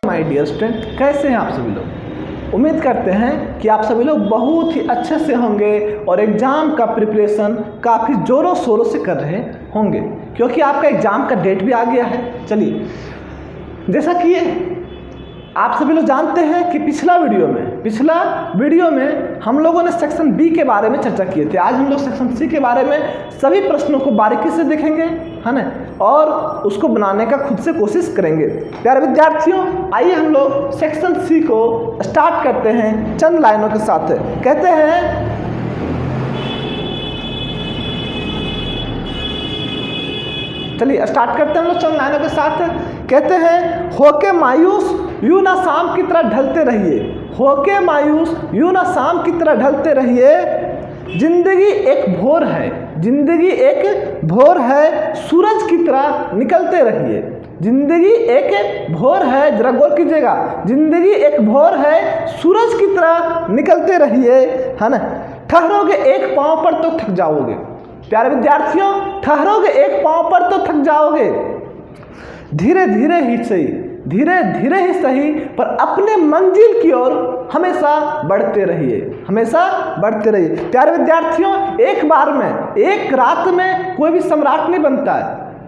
My dear student, कैसे हैं आप सभी लोग। उम्मीद करते हैं कि आप सभी लोग बहुत ही अच्छे से होंगे और एग्ज़ाम का प्रिपरेशन काफ़ी ज़ोरों शोरों से कर रहे होंगे, क्योंकि आपका एग्ज़ाम का डेट भी आ गया है। चलिए, जैसा कि आप सभी लोग जानते हैं कि पिछला वीडियो में हम लोगों ने सेक्शन बी के बारे में चर्चा किए थे। आज हम लोग सेक्शन सी के बारे में सभी प्रश्नों को बारीकी से देखेंगे, है ना, और उसको बनाने का खुद से कोशिश करेंगे। प्यारे विद्यार्थियों, आइए हम लोग सेक्शन सी को स्टार्ट करते हैं चंद लाइनों के साथ। कहते हैं, चलिए स्टार्ट करते हैं हम लोग चंद लाइनों के साथ। कहते हैं, होके मायूस यूं ना शाम की तरह ढलते रहिए, होके मायूस यूं ना शाम की तरह ढलते रहिए, जिंदगी एक भोर है, जिंदगी एक भोर है, सूरज की तरह निकलते रहिए। जिंदगी एक भोर है, जरा गौर कीजिएगा, जिंदगी एक भोर है, सूरज की तरह निकलते रहिए, है ना। ठहरोगे एक पांव पर तो थक जाओगे। प्यारे विद्यार्थियों, ठहरोगे एक पांव पर तो थक जाओगे, धीरे धीरे ही सही, धीरे धीरे ही सही, पर अपने मंजिल की ओर हमेशा बढ़ते रहिए, हमेशा बढ़ते रहिए। प्यारे विद्यार्थियों, एक बार में, एक रात में कोई भी सम्राट नहीं बनता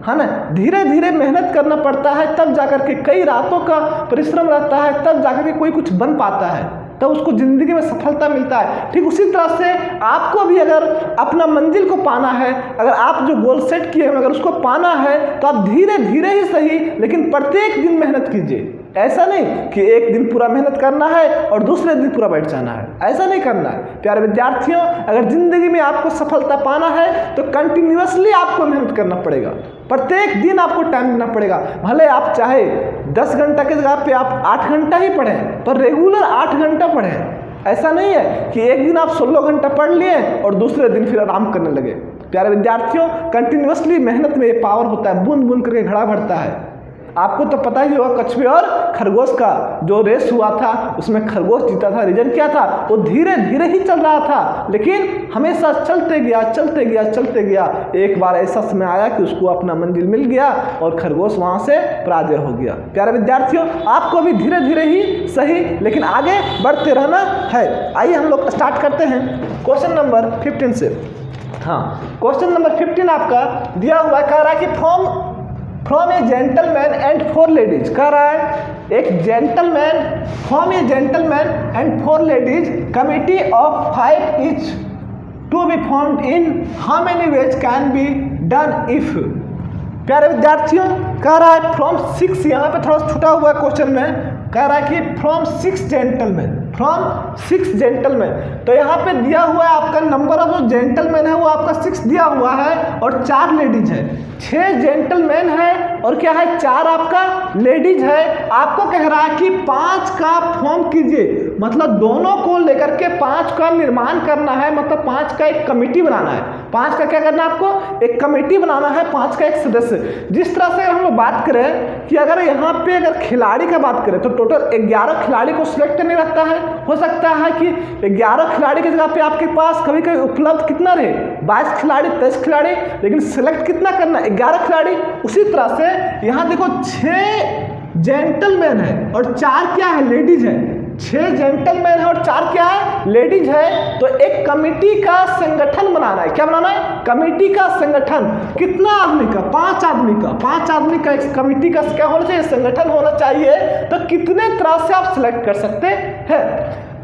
है ना। धीरे धीरे मेहनत करना पड़ता है, तब जाकर के कई रातों का परिश्रम रहता है, तब जाकर के कोई कुछ बन पाता है, तब उसको ज़िंदगी में सफलता मिलता है। ठीक उसी तरह से आपको भी अगर अपना मंजिल को पाना है, अगर आप जो गोल सेट किए हैं अगर उसको पाना है, तो आप धीरे धीरे ही सही, लेकिन प्रत्येक दिन मेहनत कीजिए। ऐसा नहीं कि एक दिन पूरा मेहनत करना है और दूसरे दिन पूरा बैठ जाना है, ऐसा नहीं करना है। प्यारे विद्यार्थियों, अगर ज़िंदगी में आपको सफलता पाना है तो कंटिन्यूअसली आपको मेहनत करना पड़ेगा, प्रत्येक दिन आपको टाइम देना पड़ेगा। भले आप चाहे 10 घंटा की जगह पे आप 8 घंटा ही पढ़ें, पर रेगुलर 8 घंटा पढ़ें। ऐसा नहीं है कि एक दिन आप 16 घंटा पढ़ लिए और दूसरे दिन फिर आराम करने लगे। प्यारे विद्यार्थियों, कंटिन्यूअसली मेहनत में ये पावर होता है, बूंद बूंद करके घड़ा भरता है। आपको तो पता ही होगा कछुए और खरगोश का जो रेस हुआ था, उसमें खरगोश जीता था। रीजन क्या था? वो धीरे धीरे ही चल रहा था, लेकिन हमेशा चलते गया, चलते गया, चलते गया। एक बार ऐसा समय आया कि उसको अपना मंजिल मिल गया और खरगोश वहां से पराजय हो गया। प्यारे विद्यार्थियों, आपको भी धीरे धीरे ही सही, लेकिन आगे बढ़ते रहना है। आइए हम लोग स्टार्ट करते हैं क्वेश्चन नंबर 15 से। हाँ, क्वेश्चन नंबर 15 आपका दिया हुआ है, कह रहा है कि from a gentleman and 4 ladies. कह रहा है एक gentleman, from a gentleman and 4 ladies, committee of 5 each to be formed in how many ways can be done if. प्यारे विद्यार्थियों, कह रहा है फ्रॉम 6, यहाँ पे थोड़ा छुटा हुआ है क्वेश्चन में, कह रहा है कि फ्रॉम 6 जेंटलमैन, फ्रॉम 6 जेंटलमैन। तो यहाँ पे दिया हुआ है आपका नंबर ऑफ जो जेंटलमैन है वो आपका 6 दिया हुआ है और 4 लेडीज है। 6 जेंटलमैन है और क्या है, 4 आपका लेडीज है। आपको कह रहा है कि 5 का फॉर्म कीजिए, मतलब दोनों को लेकर के 5 का निर्माण करना है, मतलब 5 का एक कमेटी बनाना है। 5 का क्या करना है आपको? एक कमेटी बनाना है, 5 का एक सदस्य। जिस तरह से हम लोग बात करें कि अगर यहाँ पे अगर खिलाड़ी का बात करें तो टोटल 11 खिलाड़ी को सिलेक्ट करने रहता है। हो सकता है कि 11 खिलाड़ी की जगह पे आपके पास कभी कभी उपलब्ध कितना रहे, 22 खिलाड़ी, 23 खिलाड़ी, लेकिन सिलेक्ट कितना करना है? 11 खिलाड़ी। उसी तरह से यहाँ देखो 6 जेंटलमैन है और 4 क्या है, लेडीज है। 6 जेंटलमैन है और 4 क्या है, लेडीज है। तो एक कमेटी का संगठन बनाना है। क्या बनाना है? कमेटी का संगठन। कितना आदमी का? 5 आदमी का। 5 आदमी का एक कमेटी का क्या होना चाहिए? संगठन होना चाहिए। तो कितने तरह से आप सिलेक्ट कर सकते हैं?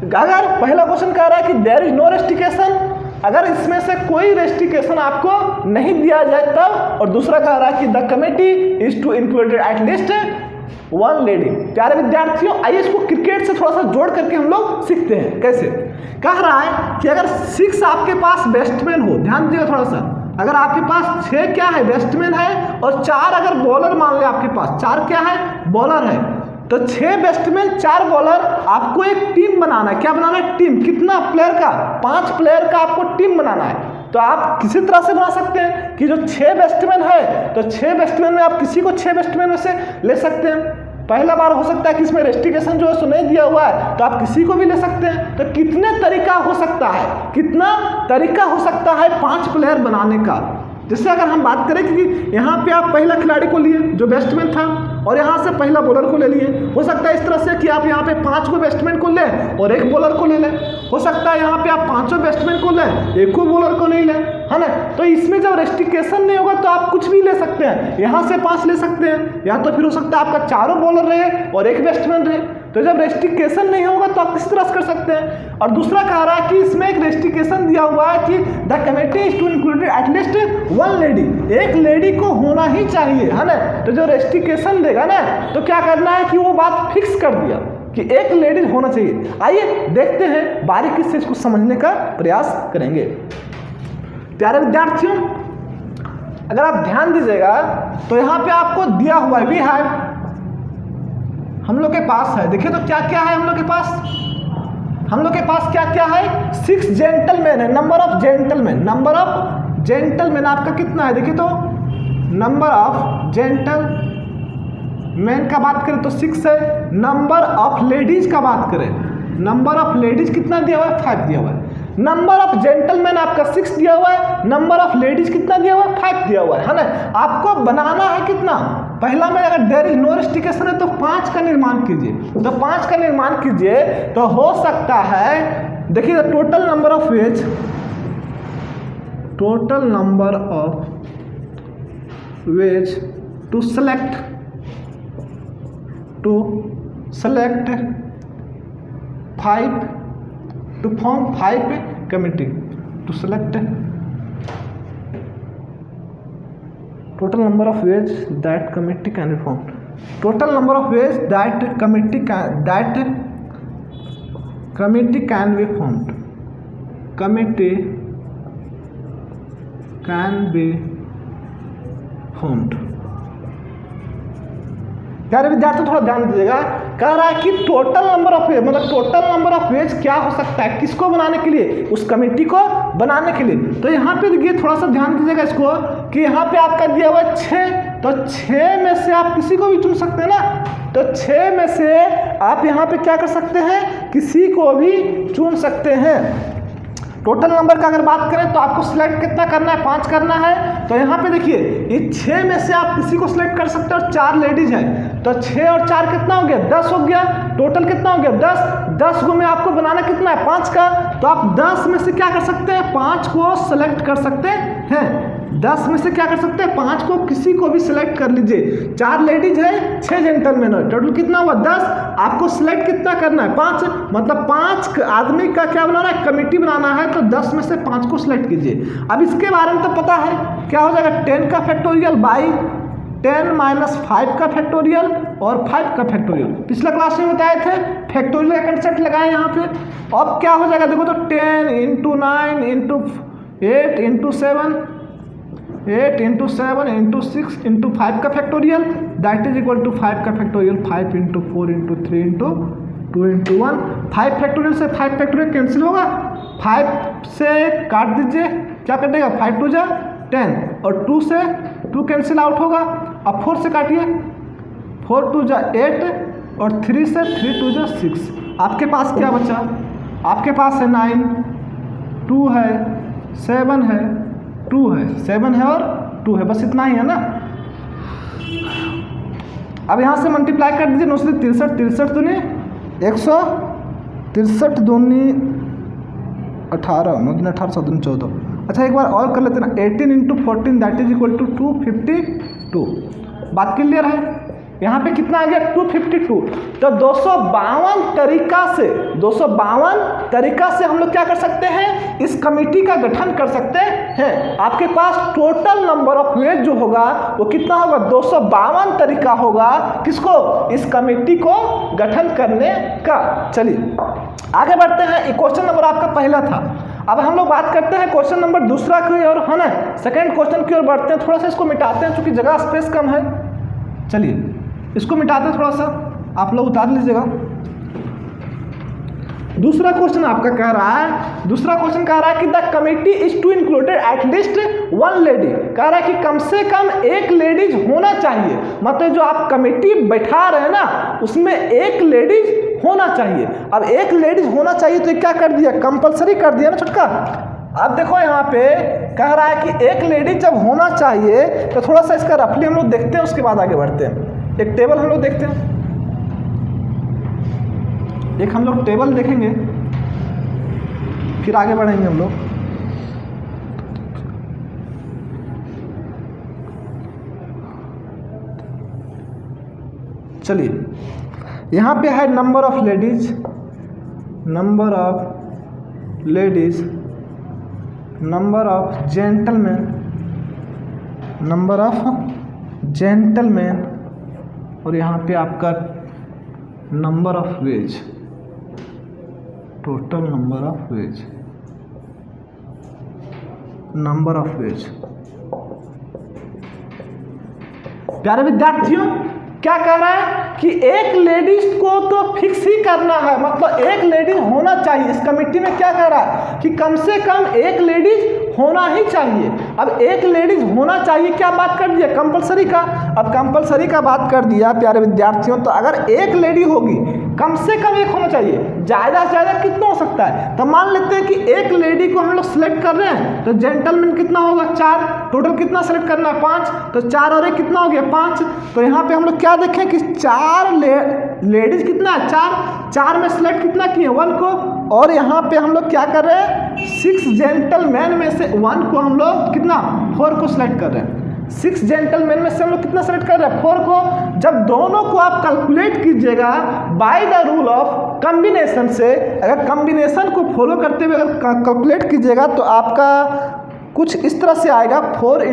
अगर पहला क्वेश्चन कह रहा है कि देयर इज नो रेस्ट्रिक्शन, अगर इसमें से कोई रेस्ट्रिक्शन आपको नहीं दिया जाए तब, और दूसरा कह रहा है कि the committee is to include at least 1 lady. प्यारे विद्यार्थियों, आइए इसको क्रिकेट से थोड़ा सा जोड़ करके हम लोग सीखते हैं। कैसे? कह रहा है कि अगर 6 आपके पास बैट्समैन हो, ध्यान दीजिएगा थोड़ा सा, अगर आपके पास 6 क्या है, बैट्समैन है और 4 अगर बॉलर मान ले, आपके पास 4 क्या है, बॉलर है, तो 6 बैट्समैन 4 बॉलर, आपको एक टीम बनाना है। क्या बनाना है? टीम। कितना प्लेयर का? 5 प्लेयर का आपको टीम बनाना है। तो आप किसी तरह से बना सकते हैं कि जो 6 बैट्समैन है, तो 6 बैट्समैन में आप किसी को 6 बैट्समैन में से ले सकते हैं। पहला बार हो सकता है कि इसमें रेस्ट्रिक्शन जो है सो नहीं दिया हुआ है, तो आप किसी को भी ले सकते हैं। तो कितने तरीका हो सकता है, कितना तरीका हो सकता है 5 प्लेयर बनाने का। जैसे अगर हम बात करें कि यहाँ पे आप पहला खिलाड़ी को लिए जो बैट्समैन था और यहाँ से पहला बॉलर को ले लिए। हो सकता है इस तरह से कि आप यहाँ पे 5 को बैट्समैन को लें और एक बॉलर को ले लें। हो सकता है यहाँ पे आप 5 बैट्समैन को लें, एक को बॉलर को नहीं लें, है ना। तो इसमें जब रेस्ट्रिक्शन नहीं होगा तो आप कुछ भी ले सकते हैं, यहाँ से 5 ले सकते हैं, या तो फिर हो सकता है आपका 4 बॉलर रहे और एक बैट्समैन रहे। तो जब रेस्ट्रिक्शन नहीं होगा तो आप किस तरह से कर सकते हैं। और दूसरा कह रहा है कि इसमें एक रेस्ट्रिक्शन दिया हुआ है कि the committee is to include at least 1 lady, एक लेडी को होना ही चाहिए, है ना। तो जो रेस्ट्रिक्शन देगा ना तो क्या करना है कि वो बात फिक्स कर दिया कि एक लेडीज होना चाहिए। आइए देखते हैं, बारीकी से इसको समझने का प्रयास करेंगे। प्यारे विद्यार्थियों, अगर आप ध्यान दीजिएगा तो यहाँ पे आपको दिया हुआ है वी हैव, हम लोग के पास है, देखिए तो क्या क्या है हम लोग के पास। हम लोग के पास क्या क्या है, 6 जेंटलमैन है। Number of gentleman, number of gentleman आपका कितना है, देखिए तो नंबर ऑफ जेंटलमैन का बात करें तो 6 है। नंबर ऑफ लेडीज का बात करें, नंबर ऑफ लेडीज कितना दिया हुआ है, 5 दिया हुआ है। नंबर ऑफ जेंटलमैन आपका 6 दिया हुआ है, नंबर ऑफ लेडीज कितना दिया हुआ है, 5 दिया हुआ है ना। आपको बनाना है कितना, पहला में अगर देयर इज नो रेस्ट्रिक्शन है तो 5 का निर्माण कीजिए। तो 5 का निर्माण कीजिए तो हो सकता है, देखिए total number of ways, total number of ways to select 5 to form 5 committee to select total number of ways that committee can be formed. Total number of ways that committee can be formed. Committee can be formed. प्यारे विद्यार्थी थोड़ा ध्यान दीजिएगा, कह रहा है कि total number of veg, मतलब टोटल नंबर ऑफ वेज क्या हो सकता है, किसको बनाने के लिए, उस कमेटी को बनाने के लिए। तो यहाँ पे देखिए थोड़ा सा ध्यान दीजिएगा इसको कि यहाँ पे आपका दिया हुआ है 6, तो 6 में से आप किसी को भी चुन सकते हैं ना। तो 6 में से आप यहाँ पे क्या कर सकते हैं, किसी को भी चुन सकते हैं। टोटल नंबर का अगर बात करें तो आपको सिलेक्ट कितना करना है, 5 करना है। तो यहाँ पे देखिए ये 6 में से आप किसी को सिलेक्ट कर सकते हैं और 4 लेडीज हैं, तो 6 और 4 कितना हो गया, 10 हो गया। टोटल कितना हो गया, 10 को में आपको बनाना कितना है, 5 का। तो आप 10 में से क्या कर सकते हैं, 5 को सिलेक्ट कर सकते हैं। 10 में से क्या कर सकते हैं, 5 को किसी को भी सिलेक्ट कर लीजिए। 4 लेडीज है, 6 जेंटलमैन है, टोटल कितना हुआ 10। आपको सिलेक्ट कितना करना है, 5, मतलब 5 आदमी का क्या बनाना है, कमेटी बनाना है। तो 10 में से 5 को सिलेक्ट कीजिए। अब इसके बारे में तो पता है क्या हो जाएगा, 10 का फैक्टोरियल बाई 10 माइनस 5 का फैक्टोरियल और 5 का फैक्टोरियल। पिछला क्लास में बताए थे, फैक्टोरियल का कंसेप्ट लगाए यहाँ पे। अब क्या हो जाएगा देखो तो 10 into 9 into 8 into 7 into 6 into 5 का factorial, that is equal to 5 का factorial 5 into 4 into 3 into 2 into 1। 5 factorial से 5 फैक्टोरियल कैंसिल होगा, 5 से काट दीजिए, क्या कटेगा 5 2 जा 10 और 2 से 2 कैंसिल आउट होगा। अब 4 से काटिए, 4 2 जा 8 और 3 से 3 2 जा 6। आपके पास क्या बचा, आपके पास है 9, 2 है, 7 है, 2 है, 7 है और 2 है, बस इतना ही है ना। अब यहाँ से मल्टीप्लाई कर दीजिए, 9 से 63, 63 दूनी 163 दूनी 18, 9 दूनी 18, 7 दूनी 14। अच्छा एक बार और कर लेते हैं ना, 18 into 14 that is equal to 252। बात क्लियर है, यहाँ पे कितना आ गया 252। तो 252 तरीका से हम लोग क्या कर सकते हैं, इस कमेटी का गठन कर सकते हैं। आपके पास टोटल नंबर ऑफ वेज जो होगा वो कितना होगा, 252 तरीका होगा किसको, इस कमेटी को गठन करने का। चलिए आगे बढ़ते हैं। क्वेश्चन नंबर आपका पहला था, अब हम लोग बात करते हैं क्वेश्चन नंबर दूसरा की ओर, है ना। सेकेंड क्वेश्चन की ओर बढ़ते हैं। थोड़ा सा इसको मिटाते हैं क्योंकि जगह स्पेस कम है। चलिए इसको मिटाते हैं, थोड़ा सा आप लोग उतार लीजिएगा। दूसरा क्वेश्चन आपका कह रहा है, दूसरा क्वेश्चन कह रहा है कि the committee is to included at least 1 lady, कह रहा है कि कम से कम एक लेडीज होना चाहिए। मतलब जो आप कमेटी बैठा रहे हैं ना उसमें एक लेडीज होना चाहिए। अब एक लेडीज होना चाहिए तो क्या कर दिया, कंपलसरी कर दिया ना छोटका। अब देखो यहाँ पे कह रहा है कि एक लेडीज जब होना चाहिए, तो थोड़ा सा इसका रफली हम लोग देखते हैं, उसके बाद आगे बढ़ते हैं। एक टेबल हम लोग देखते हैं, एक हम लोग टेबल देखेंगे, फिर आगे बढ़ेंगे हम लोग। चलिए, यहाँ पे है number of ladies, number of ladies, number of gentleman, number of gentleman, और यहाँ पे आपका number of ways, total number of veg, number of veg. प्यारे विद्यार्थियों, क्या कह रहा है कि एक लेडीज को तो फिक्स ही करना है, मतलब एक लेडीज होना चाहिए। इस कमेटी में क्या कह रहा है कि कम से कम एक लेडीज होना ही चाहिए। अब एक लेडीज होना चाहिए, क्या बात कर दिया, कंपलसरी का। अब कंपलसरी का बात कर दिया प्यारे विद्यार्थियों, तो अगर एक लेडी होगी, कम से कम एक होना चाहिए, ज़्यादा से ज़्यादा कितना हो सकता है। तो मान लेते हैं कि एक लेडी को हम लोग सिलेक्ट कर रहे हैं, तो जेंटलमैन कितना होगा 4, टोटल कितना सेलेक्ट करना है 5, तो 4 और 1 कितना हो गया 5। तो यहाँ पे हम लोग क्या देखें कि 4 लेडीज कितना है 4 में सिलेक्ट कितना किए 1 को, और यहाँ पे हम लोग क्या कर रहे हैं 6 जेंटलमैन में से 1 को हम लोग कितना 4 को सिलेक्ट कर रहे हैं। 6 जेंटलमैन में से हम लोग कितना सेलेक्ट कर रहे हैं 4 को। जब दोनों को आप कैलकुलेट कीजिएगा by the rule of combination से, अगर कॉम्बिनेशन को फॉलो करते हुए अगर कैलकुलेट कीजिएगा तो आपका कुछ इस तरह से आएगा 4 ×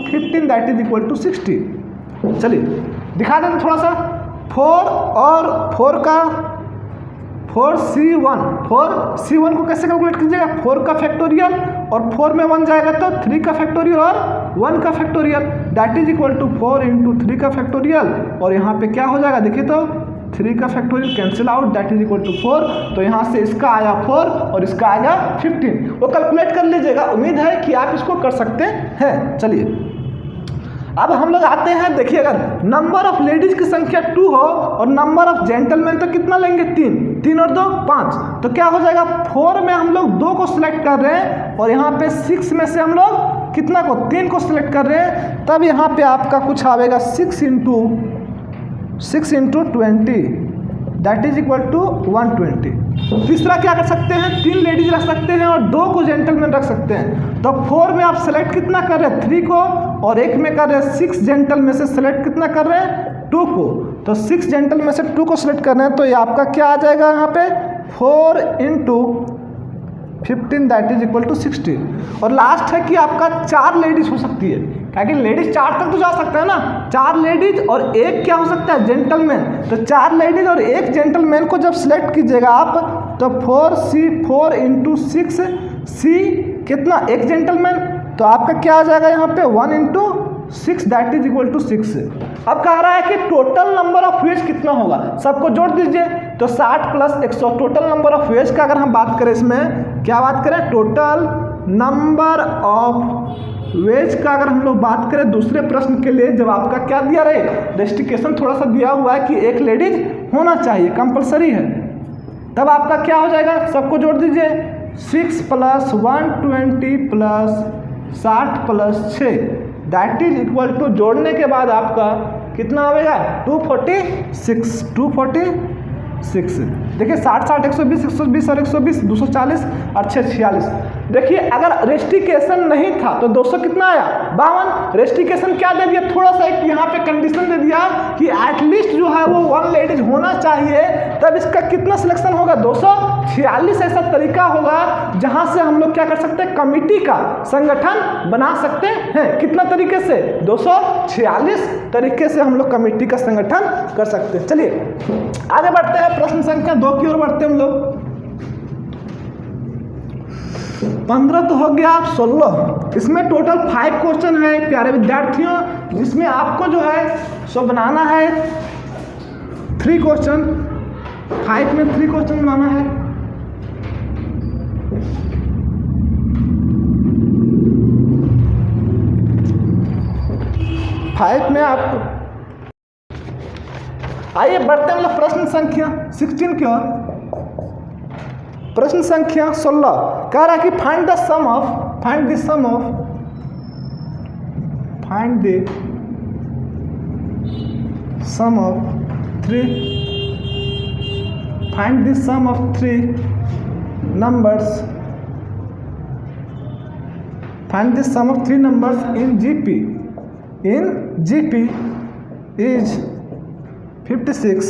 15 दैट इज इक्वल टू 60। चलिए दिखा दें थोड़ा सा। 4 और 4 का 4C1 को कैसे कैलकुलेट कीजिएगा, 4 का फैक्टोरियल और 4 में 1 जाएगा तो 3 का फैक्टोरियल और 1 का factorial, that is equal to 4 × 3 का फैक्टोरियल, और यहाँ पे क्या हो जाएगा देखिए तो 3 का factorial cancel out, that is equal to 4। तो यहाँ से इसका आया 4 और इसका आया 15, वो कैलकुलेट कर लीजिएगा। उम्मीद है कि आप इसको कर सकते हैं। चलिए अब हम लोग आते हैं, देखिए अगर नंबर ऑफ लेडीज की संख्या 2 हो और नंबर ऑफ जेंटलमैन तो कितना लेंगे 3 और 2 5, तो क्या हो जाएगा 4 में हम लोग 2 को सिलेक्ट कर रहे हैं और यहाँ पे 6 में से हम लोग कितना को 3 को सिलेक्ट कर रहे हैं, तब यहाँ पे आपका कुछ आएगा 6 × 20 दैट इज इक्वल टू 120। तीसरा क्या कर सकते हैं, 3 लेडीज रख सकते हैं और 2 को जेंटलमैन रख सकते हैं। तो 4 में आप सेलेक्ट कितना कर रहे हैं 3 को, और 1 में कर रहे हैं 6 जेंटल में से सेलेक्ट कितना कर रहे हैं 2 को। तो 6 जेंटल में से 2 को सिलेक्ट कर रहे हैं, तो ये आपका क्या आ जाएगा यहाँ पे 4 × 15 दैट इज इक्वल टू 60। और लास्ट है कि आपका 4 लेडीज हो सकती है, क्या कि लेडीज 4 तक तो जा सकता है ना, 4 लेडीज और 1 क्या हो सकता है जेंटलमैन। तो 4 लेडीज और 1 जेंटलमैन को जब सिलेक्ट कीजिएगा आप, तो 4 × 6C कितना 1 जेंटलमैन, तो आपका क्या आ जाएगा यहाँ पे 1 × 6 दैट इज इक्वल टू 6। अब कह रहा है कि टोटल नंबर ऑफ वेज कितना होगा, सबको जोड़ dीजिए। तो 60 + 100 टोटल नंबर ऑफ वेज का अगर हम बात करें, इसमें क्या बात करें टोटल नंबर ऑफ वेज का अगर हम लोग बात करें दूसरे प्रश्न के लिए, जब आपका क्या दिया रहे रेस्ट्रिक्शन थोड़ा सा दिया हुआ है कि एक लेडीज होना चाहिए, कंपलसरी है, तब आपका क्या हो जाएगा, सबको जोड़ दीजिए 6 + 120 + 60 + 6 दैट इज इक्वल टू, जोड़ने के बाद आपका कितना आएगा 246। देखिए 60 60 120 120 और 120 240 और 6 46। देखिए अगर रेस्ट्रिक्शन नहीं था तो 200 कितना आया 52। रेस्ट्रिक्शन क्या दे दिया, थोड़ा सा एक यहाँ पे कंडीशन दे दिया कि एटलीस्ट जो है वो 1 लेडीज होना चाहिए, तब इसका कितना सिलेक्शन होगा 246। ऐसा तरीका होगा जहाँ से हम लोग क्या कर सकते हैं, कमिटी का संगठन बना सकते हैं। कितना तरीके से 246 तरीके से हम लोग कमिटी का संगठन कर सकते हैं। चलिए आगे बढ़ते हैं, प्रश्न संख्या 2 की ओर बढ़ते हैं हम लोग। 15 तो हो गया, आप 16। इसमें टोटल 5 क्वेश्चन है प्यारे विद्यार्थियों, जिसमें आपको जो है सो बनाना है 3 क्वेश्चन। 5 में 3 क्वेश्चन बनाना है। फाइव में आपको, आइए बढ़ते हैं हम लोग प्रश्न संख्या 16 की ओर। प्रश्न संख्या 16 कह रहा है कि find the sum of find the sum of three numbers in GP is 56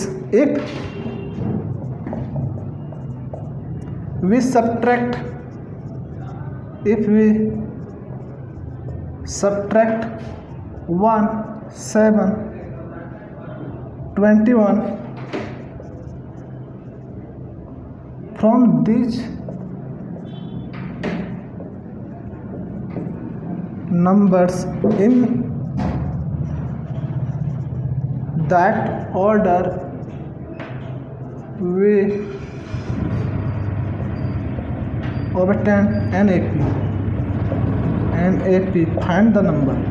if we subtract 1 7 21 from these numbers in that order we obtain NAP. Find the numbers.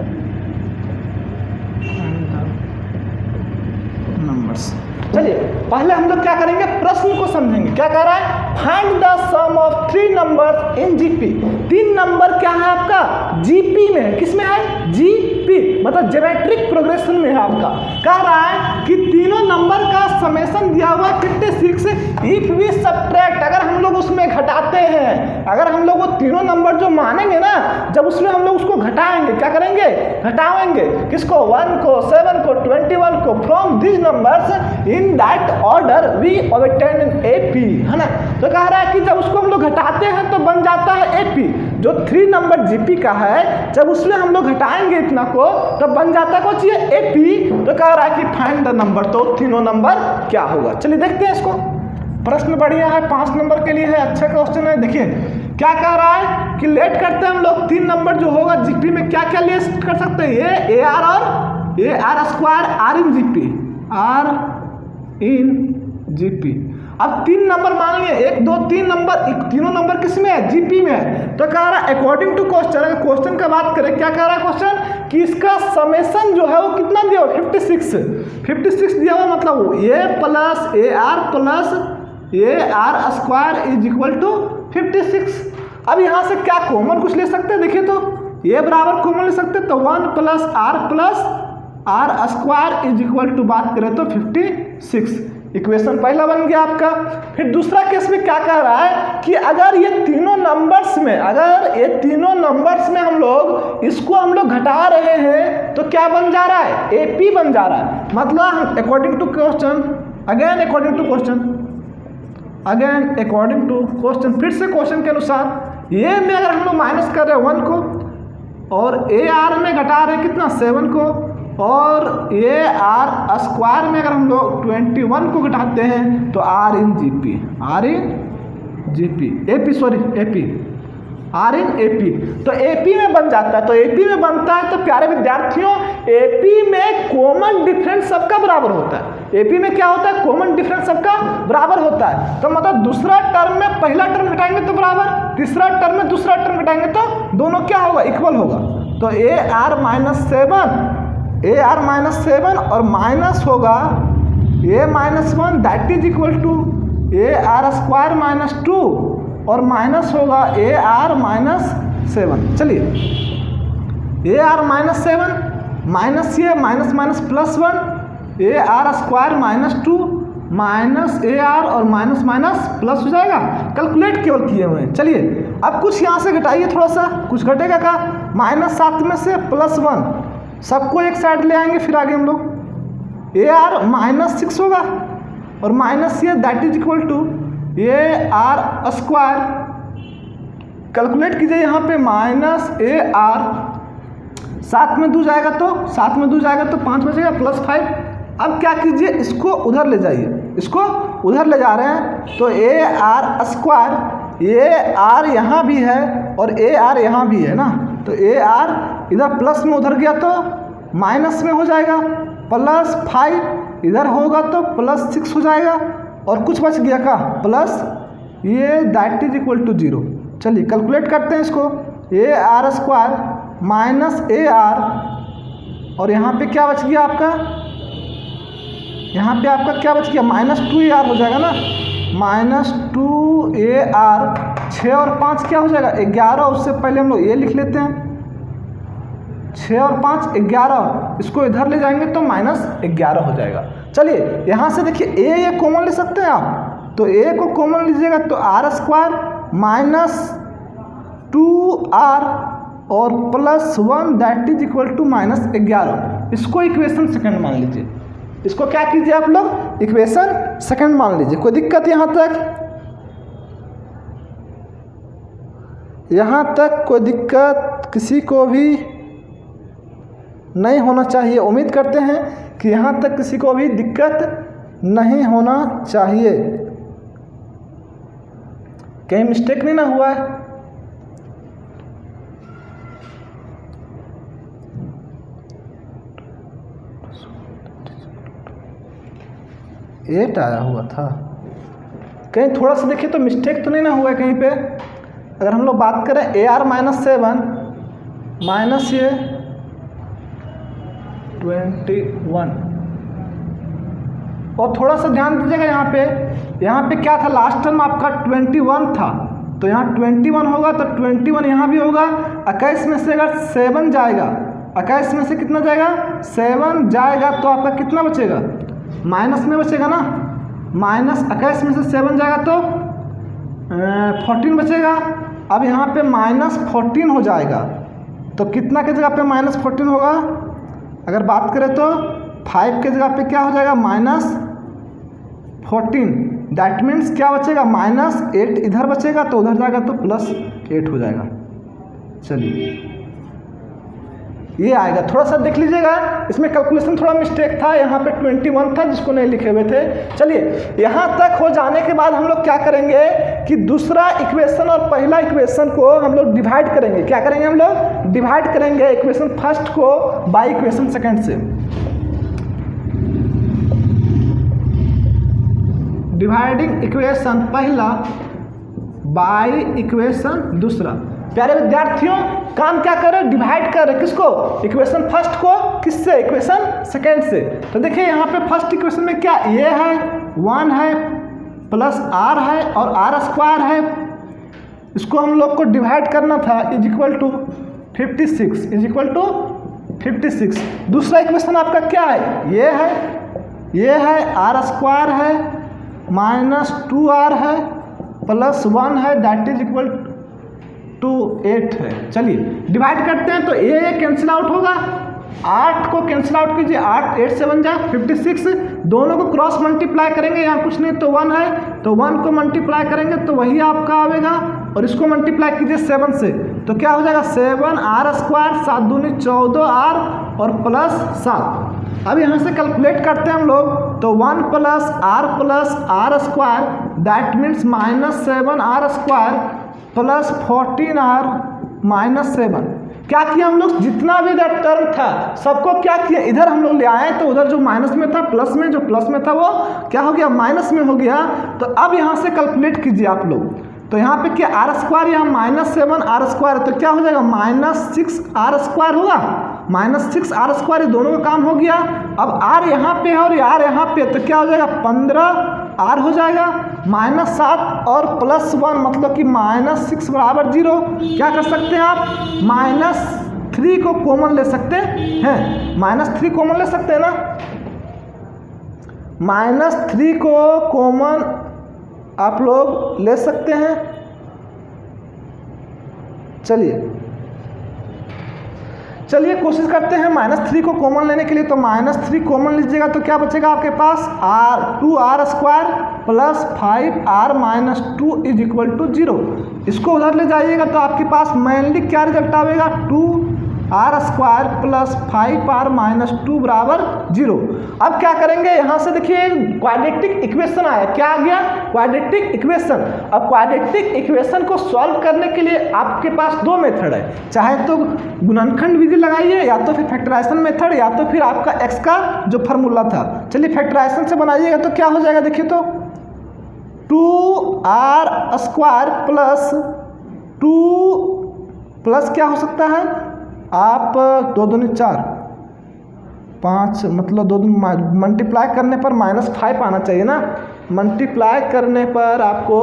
चलिए पहले हम लोग क्या करेंगे, प्रश्न को समझेंगे। क्या कह रहा है, find the sum of 3 numbers in GP. 3 number क्या है आपका, जीपी में है। किस में है, जीपी, मतलब ज्योमेट्रिक प्रोग्रेशन में है आपका। कह रहा है कि तीनों नंबर का समेशन दिया हुआ 56 इफ वी सब्ट्रैक्ट, अगर हम लोग उसमें घटाते हैं, अगर हम लोग वो तीनों नंबर जो मानेंगे ना, जब उसमें हम लोग उसको घटाएंगे, क्या करेंगे, घटाएंगे। किसको, 1 को, 7 को, 21 को, from this numbers in that order we obtain AP, है ना। तो कह रहा है कि जब उसको हम लोग घटाते हैं तो बन जाता है एपी। जो 3 नंबर जीपी का है, जब उसमें हम लोग घटाएंगे इतना को, तब बन जाता है कुछ ये एपी। तो कह रहा है कि फाइंड द नंबर, तो तीनों नंबर क्या होगा। चलिए देखते हैं इसको। प्रश्न बढ़िया है, 5 नंबर के लिए है, अच्छा क्वेश्चन है। देखिए क्या कह रहा है कि लेट करते हैं हम लोग 3 नंबर जो होगा जीपी में, क्या क्या लेट कर सकते हैं, ये ए आर और a r square r in GP. अब 3 नंबर मान लिए, 1 2 3 नंबर, तीनों नंबर किस में है, जीपी में है। तो कह रहा है अकॉर्डिंग टू क्वेश्चन, अगर क्वेश्चन का बात करें, क्या कह रहा है क्वेश्चन कि इसका समेशन जो है वो कितना दिया हुआ, 56 दिया हुआ, मतलब a plus a r square is equal to 56। अब यहाँ से क्या कॉमन कुछ ले सकते हैं, देखिए तो ये बराबर कॉमन ले सकते हैं, तो 1 plus r square is equal to बात करें तो 56। इक्वेशन पहला बन गया आपका। फिर दूसरा केस में क्या कह रहा है कि अगर ये तीनों नंबर्स में हम लोग इसको हम लोग घटा रहे हैं तो क्या बन जा रहा है, एपी बन जा रहा है। मतलब अकॉर्डिंग टू क्वेश्चन, अगेन फिर से क्वेश्चन के अनुसार, ये में अगर हम लोग माइनस कर रहे हैं 1 को, और ए आर में घटा रहे हैं कितना, 7 को, और ए आर स्क्वायर में अगर हम लोग 21 को घटाते हैं तो आर इन जीपी, तो एपी में बन जाता है। तो एपी में बनता है तो प्यारे विद्यार्थियों, एपी में कॉमन डिफरेंस सबका बराबर होता है। एपी में क्या होता है, कॉमन डिफरेंस सबका बराबर होता है। तो मतलब दूसरा टर्म में पहला टर्म घटाएंगे तो बराबर, तीसरा टर्म में दूसरा टर्म घटाएंगे तो दोनों क्या होगा, इक्वल होगा। तो ए आर माइनस 7 और माइनस होगा a minus 1, that is equal to a r square minus 2, और माइनस होगा ए आर माइनस 7। चलिए ए आर माइनस 7 माइनस ये minus plus 1, a r square minus 2 minus a r और minus plus हो जाएगा। Calculate केवल किए हुए हैं। चलिए अब कुछ यहाँ से घटाइए, थोड़ा सा कुछ घटेगा का, -7 में से +1, सबको एक साइड ले आएंगे। फिर आगे हम लोग ए आर -6 होगा और माइनस ये that is equal to a r square. Calculate कीजिए यहाँ पे -ए आर, 7 में 2 जाएगा तो 5 बचेगा, +5। अब क्या कीजिए, इसको उधर ले जाइए, इसको उधर ले जा रहे हैं तो ए आर स्क्वायर, ए आर यहाँ भी है और ए आर यहाँ भी है ना, तो ए आर इधर प्लस में उधर गया तो माइनस में हो जाएगा, +5 इधर होगा तो +6 हो जाएगा, और कुछ बच गया का प्लस ये दैट इज इक्वल टू 0। चलिए कैलकुलेट करते हैं इसको, ए r square minus a r, और यहाँ पे क्या बच गया आपका, यहाँ पे आपका क्या बच गया, -2AR हो जाएगा ना, -2AR। 6 और 5 क्या हो जाएगा, 11। उससे पहले हम लोग ये लिख लेते हैं, 6 और 5 11, इसको इधर ले जाएंगे तो -11 हो जाएगा। चलिए यहाँ से देखिए ये कॉमन ले सकते हैं आप, तो a को कॉमन लीजिएगा तो r² -2r और +1 दैट इज इक्वल टू -11। इसको इक्वेशन सेकंड मान लीजिए। इसको क्या कीजिए आप लोग, इक्वेशन सेकंड मान लीजिए। कोई दिक्कत यहाँ तक? यहाँ तक कोई दिक्कत किसी को भी नहीं होना चाहिए। उम्मीद करते हैं कि यहाँ तक किसी को भी दिक्कत नहीं होना चाहिए, कहीं मिस्टेक नहीं ना हुआ है। एट आया हुआ था, कहीं थोड़ा सा देखिए तो मिस्टेक तो नहीं ना हुआ है कहीं पे। अगर हम लोग बात करें AR -7 माइनस ये 21, और थोड़ा सा ध्यान दीजिएगा यहाँ पे क्या था, लास्ट टर्म आपका 21 था, तो यहाँ 21 होगा तो 21 यहाँ भी होगा। 21 में से अगर 7 जाएगा, 21 में से कितना जाएगा, 7 जाएगा तो आपका कितना बचेगा, माइनस में बचेगा ना। -21 में से 7 जाएगा तो 14 बचेगा। अब यहाँ पे -14 हो जाएगा, तो कितना के जगह पे -14 होगा, अगर बात करें तो 5 के जगह पे क्या हो जाएगा, -14। दैट मीन्स क्या बचेगा, -8 इधर बचेगा, तो उधर जाएगा तो +8 हो जाएगा। चलिए ये आएगा, थोड़ा सा देख लीजिएगा, इसमें कैलकुलेशन थोड़ा मिस्टेक था, यहाँ पे 21 था जिसको नहीं लिखे हुए थे। चलिए यहाँ तक हो जाने के बाद हम लोग क्या करेंगे कि दूसरा इक्वेशन और पहला इक्वेशन को हम लोग डिवाइड करेंगे। क्या करेंगे, हम लोग डिवाइड करेंगे इक्वेशन फर्स्ट को बाय इक्वेशन सेकंड से। डिवाइडिंग इक्वेशन पहला बाय इक्वेशन दूसरा। प्यारे विद्यार्थियों, काम क्या कर रहे हैं, डिवाइड कर रहे हैं किसको, इक्वेशन फर्स्ट को किससे, इक्वेशन सेकंड से। तो देखिए यहाँ पे फर्स्ट इक्वेशन में क्या, ये है 1 है प्लस r है और r² है, इसको हम लोग को डिवाइड करना था, इज इक्वल टू 56। दूसरा इक्वेशन आपका क्या है, ये है r² है -2r है +1 है दैट इज इक्वल टू 8 है। चलिए डिवाइड करते हैं, तो ये कैंसिल आउट होगा, 8 को कैंसिल आउट कीजिए, 8 से बन जाए 56। दोनों को क्रॉस मल्टीप्लाई करेंगे, यहाँ कुछ नहीं तो 1 है, तो 1 को मल्टीप्लाई करेंगे तो वही आपका आएगा, और इसको मल्टीप्लाई कीजिए 7 से, तो क्या हो जाएगा 7r², 7 दूनी 14r और +7। अब यहाँ से कैलकुलेट करते हैं हम लोग, तो 1 + r+r² that means -7r² + 14r -7। क्या किया हम लोग, जितना भी इधर टर्म था सबको क्या किया, इधर हम लोग ले आए, तो उधर जो माइनस में था प्लस में, जो प्लस में था वो क्या हो गया, माइनस में हो गया। तो अब यहाँ से कैलकुलेट कीजिए आप लोग, तो यहाँ पे क्या r², यहाँ -7r², तो क्या हो जाएगा -6r² होगा, -6r², ये दोनों का काम हो गया। अब r यहाँ पे है और r यहाँ पे, तो क्या हो जाएगा 15r हो जाएगा, -7 और +1 मतलब कि -6 = 0। क्या कर सकते हैं आप, -3 को कॉमन ले सकते हैं, -3 कॉमन ले सकते हैं ना, -3 को कॉमन आप लोग ले सकते हैं। चलिए कोशिश करते हैं -3 को कॉमन लेने के लिए, तो -3 कॉमन लीजिएगा तो क्या बचेगा आपके पास, 2r² + 5r - 2 is equal to 0। इसको उधर ले जाइएगा तो आपके पास मेनली क्या रिजल्ट आएगा, 2r² + 5r - 2 = 0। अब क्या करेंगे, यहाँ से देखिए क्वाड्रेटिक इक्वेशन आया, क्या आ गया, क्वाड्रेटिक इक्वेशन। अब क्वाड्रेटिक इक्वेशन को सॉल्व करने के लिए आपके पास 2 मेथड है, चाहे तो गुणनखंड विधि लगाइए, या तो फिर फैक्टराइजेशन मेथड, या तो फिर आपका x का जो फार्मूला था। चलिए फैक्टराइजेशन से बनाइएगा तो क्या हो जाएगा, देखिए तो 2r² + 2 प्लस क्या हो सकता है, आप 2 दूनी 4 5 मतलब 2 मल्टीप्लाई करने पर -5 आना चाहिए ना, मल्टीप्लाई करने पर आपको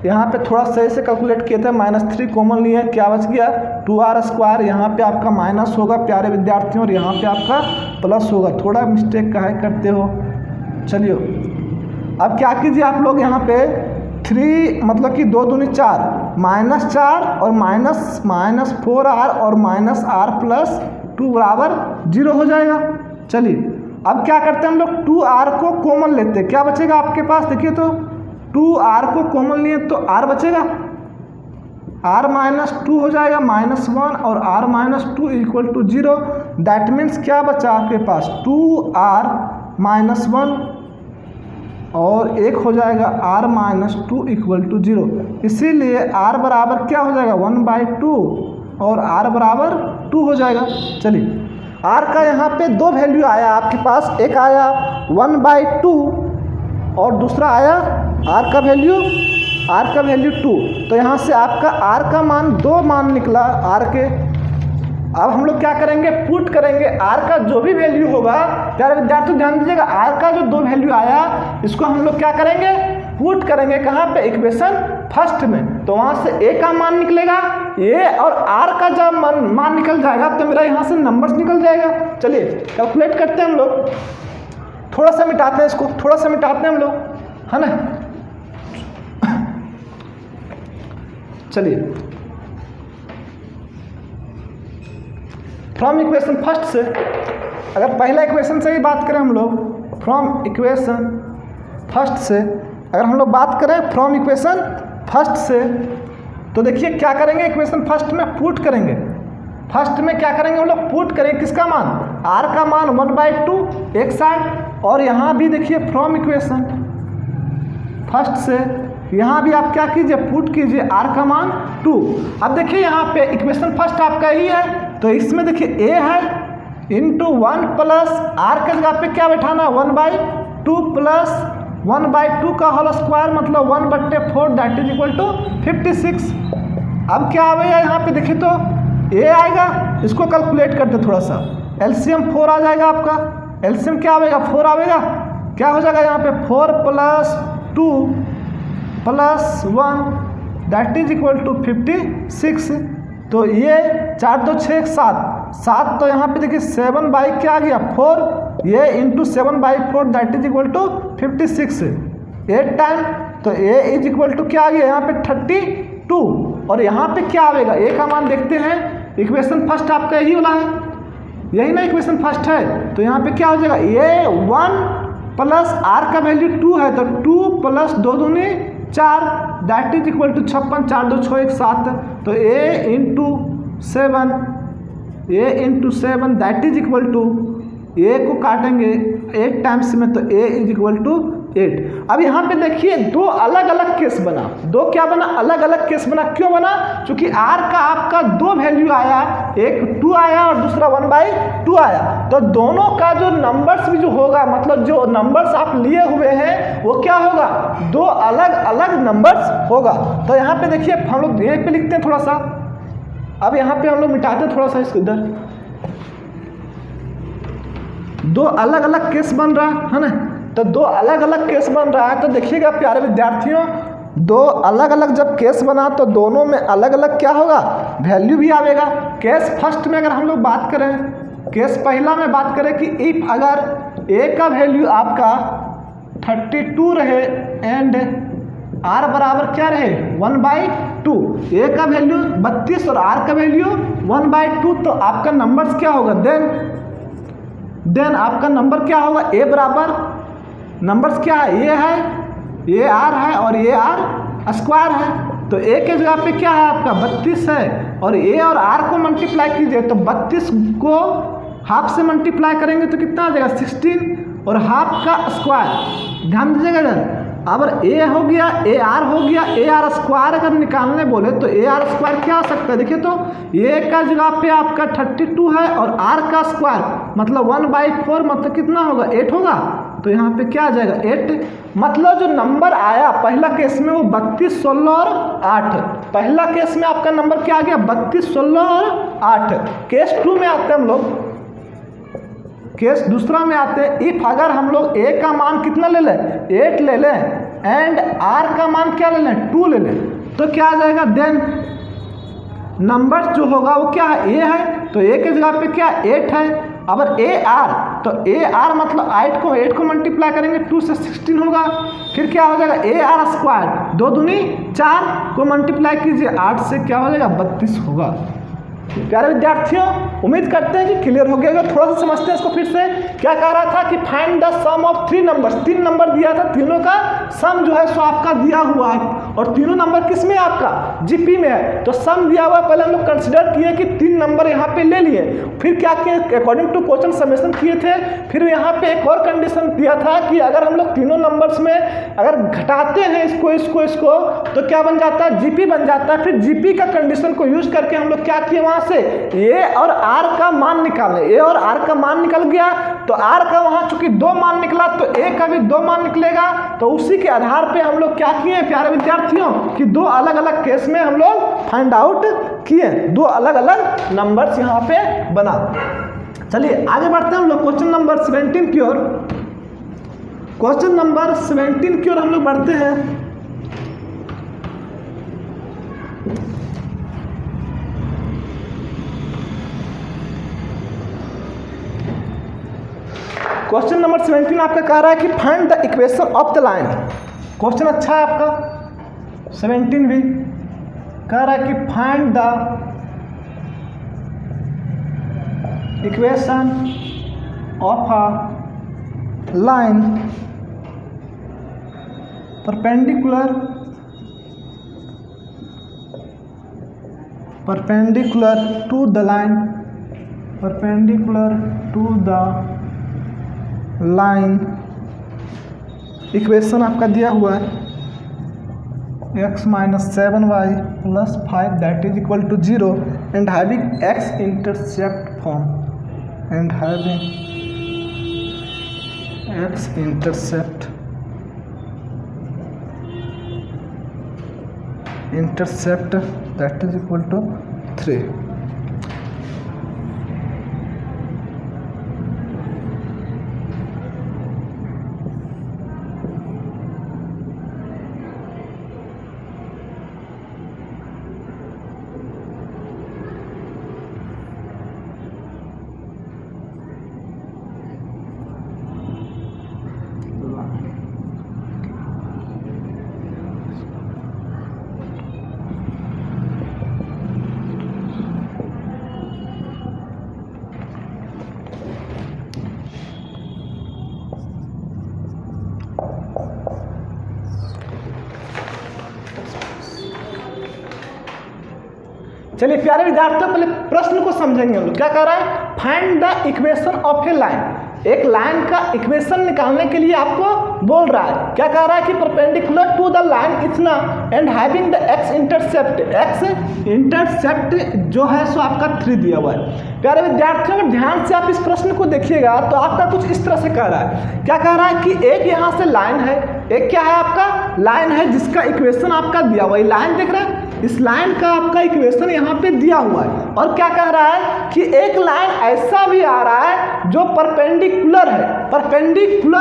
यहाँ पे थोड़ा सही से कैलकुलेट किए थे, -3 कॉमन लिए, क्या बच गया 2r²। यहाँ पे आपका माइनस होगा प्यारे विद्यार्थियों, और यहाँ पे आपका प्लस होगा। थोड़ा मिस्टेक काहे करते हो। चलिए अब क्या कीजिए आप लोग, यहाँ पे 3 मतलब कि 2 दूनी 4, -4 और -4r और -r+2 बराबर 0 हो जाएगा। चलिए अब क्या करते हैं हम लोग, 2r को कॉमन लेते हैं, क्या बचेगा आपके पास, देखिए तो 2r को कॉमन लिए तो r बचेगा, r-2 हो जाएगा -1 और r-2 = 0। दैट मीन्स क्या बचा आपके पास 2r-1 और एक हो जाएगा r-2 = 0। इसीलिए r बराबर क्या हो जाएगा 1/2 और r बराबर 2 हो जाएगा। चलिए r का यहाँ पे 2 वैल्यू आया आपके पास, एक आया 1/2 और दूसरा आया r का वैल्यू 2। तो यहाँ से आपका r का मान 2 मान निकला r के। अब हम लोग क्या करेंगे, पुट करेंगे r का जो भी वैल्यू होगा। प्यारे विद्यार्थी ध्यान दीजिएगा, r का जो 2 वैल्यू आया इसको हम लोग क्या करेंगे, पुट करेंगे कहाँ पे, इक्वेशन फर्स्ट में। तो वहाँ से a का मान निकलेगा, a और r का जब मान निकल जाएगा तो मेरा यहाँ से नंबर्स निकल जाएगा। चलिए कैलकुलेट करते हैं हम लोग, थोड़ा सा मिटाते हैं इसको, थोड़ा सा मिटाते हैं हम लोग, है ना। चलिए फ्रॉम इक्वेशन फर्स्ट से, अगर पहला इक्वेशन से ही बात करें हम लोग, फ्रॉम इक्वेशन फर्स्ट से अगर हम लोग बात करें फ्रॉम इक्वेशन फर्स्ट से, तो देखिए क्या करेंगे, इक्वेशन फर्स्ट में पुट करेंगे। फर्स्ट में क्या करेंगे हम लोग, पुट करेंगे किसका मान, r का मान 1/2 एक साइड, और यहाँ भी देखिए फ्रॉम इक्वेशन फर्स्ट से यहाँ भी आप क्या कीजिए, पुट कीजिए r का मान 2। अब देखिए यहाँ पे इक्वेशन फर्स्ट आपका ही है, तो इसमें देखिए a है × 1 प्लस r के जगह पे क्या बैठाना 1/2 प्लस 1/2 का होल स्क्वायर मतलब 1/4 दैट इज इक्वल टू 56। अब क्या आएगा यहाँ पे देखिए तो a आएगा, इसको कैलकुलेट करते थोड़ा सा, एलसीएम 4 आ जाएगा आपका, एलसीएम क्या आएगा 4 आएगा, क्या हो जाएगा यहाँ पे 4 + 2 + 1 दैट इज इक्वल टू 56। तो ये 4 2 6 7, तो यहाँ पे देखिए 7/, क्या आ गया 4, ये × 7/4 that is equal to 56 8 time. तो a इज इक्वल टू क्या आ गया यहाँ पे 32, और यहाँ पे क्या आएगा a का मान देखते हैं, इक्वेशन फर्स्ट आपका यही वाला है, यही ना इक्वेशन फर्स्ट है। तो यहाँ पे क्या हो जाएगा, ये 1 प्लस r का वैल्यू 2 है, तो 2 प्लस 2 दूनी 4 दैट इज इक्वल टू 56, 4 2 6 1 7। तो a × 7 that is equal to, a को काटेंगे 8 टाइम्स में तो a इज इक्वल टू 8। अब यहाँ पे देखिए 2 अलग अलग केस बना, 2 क्या बना, अलग अलग केस बना। क्यों बना, क्योंकि r का आपका 2 वैल्यू आया, एक 2 आया और दूसरा 1/2 आया। तो दोनों का जो नंबर्स भी जो होगा, मतलब जो नंबर्स आप लिए हुए हैं वो क्या होगा, 2 अलग अलग नंबर्स होगा। तो यहाँ पे देखिए हम लोग यहीं पे लिखते हैं थोड़ा सा, अब यहाँ पे हम लोग मिटाते हैं थोड़ा सा इसको, इधर 2 अलग अलग केस बन रहा है ना। तो 2 अलग अलग केस बन रहा है, तो देखिएगा प्यारे विद्यार्थियों, 2 अलग अलग जब केस बना तो दोनों में अलग अलग क्या होगा, वैल्यू भी आएगा। केस फर्स्ट में अगर हम लोग बात करें, केस पहला में बात करें कि इफ अगर a का वैल्यू आपका 32 रहे एंड r बराबर क्या रहे 1/2, a का वैल्यू 32 और r का वैल्यू 1/2, तो आपका नंबर्स क्या होगा, देन आपका नंबर क्या होगा, a बराबर नंबर्स क्या है, ये r है और ये r² है। तो a के जगह पे क्या है आपका 32 है, और a और r को मल्टीप्लाई कीजिए तो 32 को हाफ से मल्टीप्लाई करेंगे तो कितना आ जाएगा 16 और हाफ का स्क्वायर। ध्यान दीजिएगा इधर, अगर a हो गया ar हो गया, ar² अगर निकालने बोले तो ar² क्या आ सकता है, देखिए तो a का जगह पे आपका 32 है और r का स्क्वायर मतलब 1/4 मतलब कितना होगा 8 होगा। तो यहाँ पे क्या आ जाएगा 8, मतलब जो नंबर आया पहला केस में वो 32 16 और 8, पहला केस में आपका नंबर क्या आ गया 32 16 और 8। केस 2 में आते हैं हम लोग, केस दूसरा में आते हैं, इफ अगर हम लोग a का मान कितना ले लें 8 ले लें एंड आर का मान क्या ले लें 2 ले लें, तो क्या आ जाएगा देन नंबर जो होगा वो क्या है ए है, तो ए के जगह पे क्या 8 है। अब ए आर, तो ए आर मतलब 8 को मल्टीप्लाई करेंगे 2 से 16 होगा, फिर क्या हो जाएगा ए आर स्क्वायर 2 दूनी 4 को मल्टीप्लाई कीजिए 8 से क्या हो जाएगा 32 होगा। प्यारे विद्यार्थियों उम्मीद करते हैं कि क्लियर हो गया। अगर थोड़ा सा समझते हैं इसको फिर से, क्या कह रहा था कि find the sum of 3 numbers, 3 number दिया था, तीनों का सम जो है सो आपका दिया हुआ है और तीनों नंबर किस में आपका जीपी में है, तो सम दिया हुआ है। पहले हम लोग कंसिडर किए कि 3 नंबर यहाँ पे ले लिए, फिर क्या किए अकॉर्डिंग टू क्वेश्चन समेशन किए थे, फिर यहाँ पे एक और कंडीशन दिया था कि अगर हम लोग तीनों नंबर्स में अगर घटाते हैं इसको तो क्या बन जाता है जीपी बन जाता है। फिर जीपी का कंडीशन को यूज करके हम लोग क्या किए वहां से ए और आर का मान निकाले, ए और आर का मान निकल गया, तो आर का वहां चूंकि 2 मान निकला तो ए का भी 2 मान निकलेगा, तो उसी के आधार पे हम लोग क्या किए प्यारे विद्यार्थियों कि 2 अलग अलग केस में हम लोग फाइंड आउट किए, 2 अलग अलग नंबर्स यहाँ पे बना। चलिए आगे बढ़ते हैं हम लोग क्वेश्चन नंबर 17 की ओर। क्वेश्चन नंबर 17 की ओर हम लोग बढ़ते हैं। क्वेश्चन नंबर 17 आपका कह रहा है कि find the equation of the line. Question अच्छा है आपका 17 भी कह रहा है कि find the equation of a line perpendicular to the line, perpendicular to the line. Equation आपका दिया हुआ है x - 7y + 5 that is equal to 0 and having x intercept form, and having x intercept that is equal to 3। चलिए प्यारे विद्यार्थियों पहले प्रश्न को समझेंगे हम लोग। क्या कह रहा है find the equation of A line, एक लाइन का इक्वेशन निकालने के लिए आपको बोल रहा है। क्या कह रहा है कि परपेंडिकुलर टू द लाइन इतना and having the x intercept जो है सो आपका 3 दिया हुआ है। प्यारे विद्यार्थियों अगर ध्यान से आप इस प्रश्न को देखिएगा तो आपका कुछ इस तरह से कह रहा है। क्या कह रहा है कि एक यहाँ से लाइन है, एक क्या है आपका लाइन है जिसका इक्वेशन आपका दिया हुआ है, लाइन देख रहे हैं, इस लाइन का आपका इक्वेशन यहाँ पे दिया हुआ है। और क्या कह रहा है कि एक लाइन ऐसा भी आ रहा है जो परपेंडिकुलर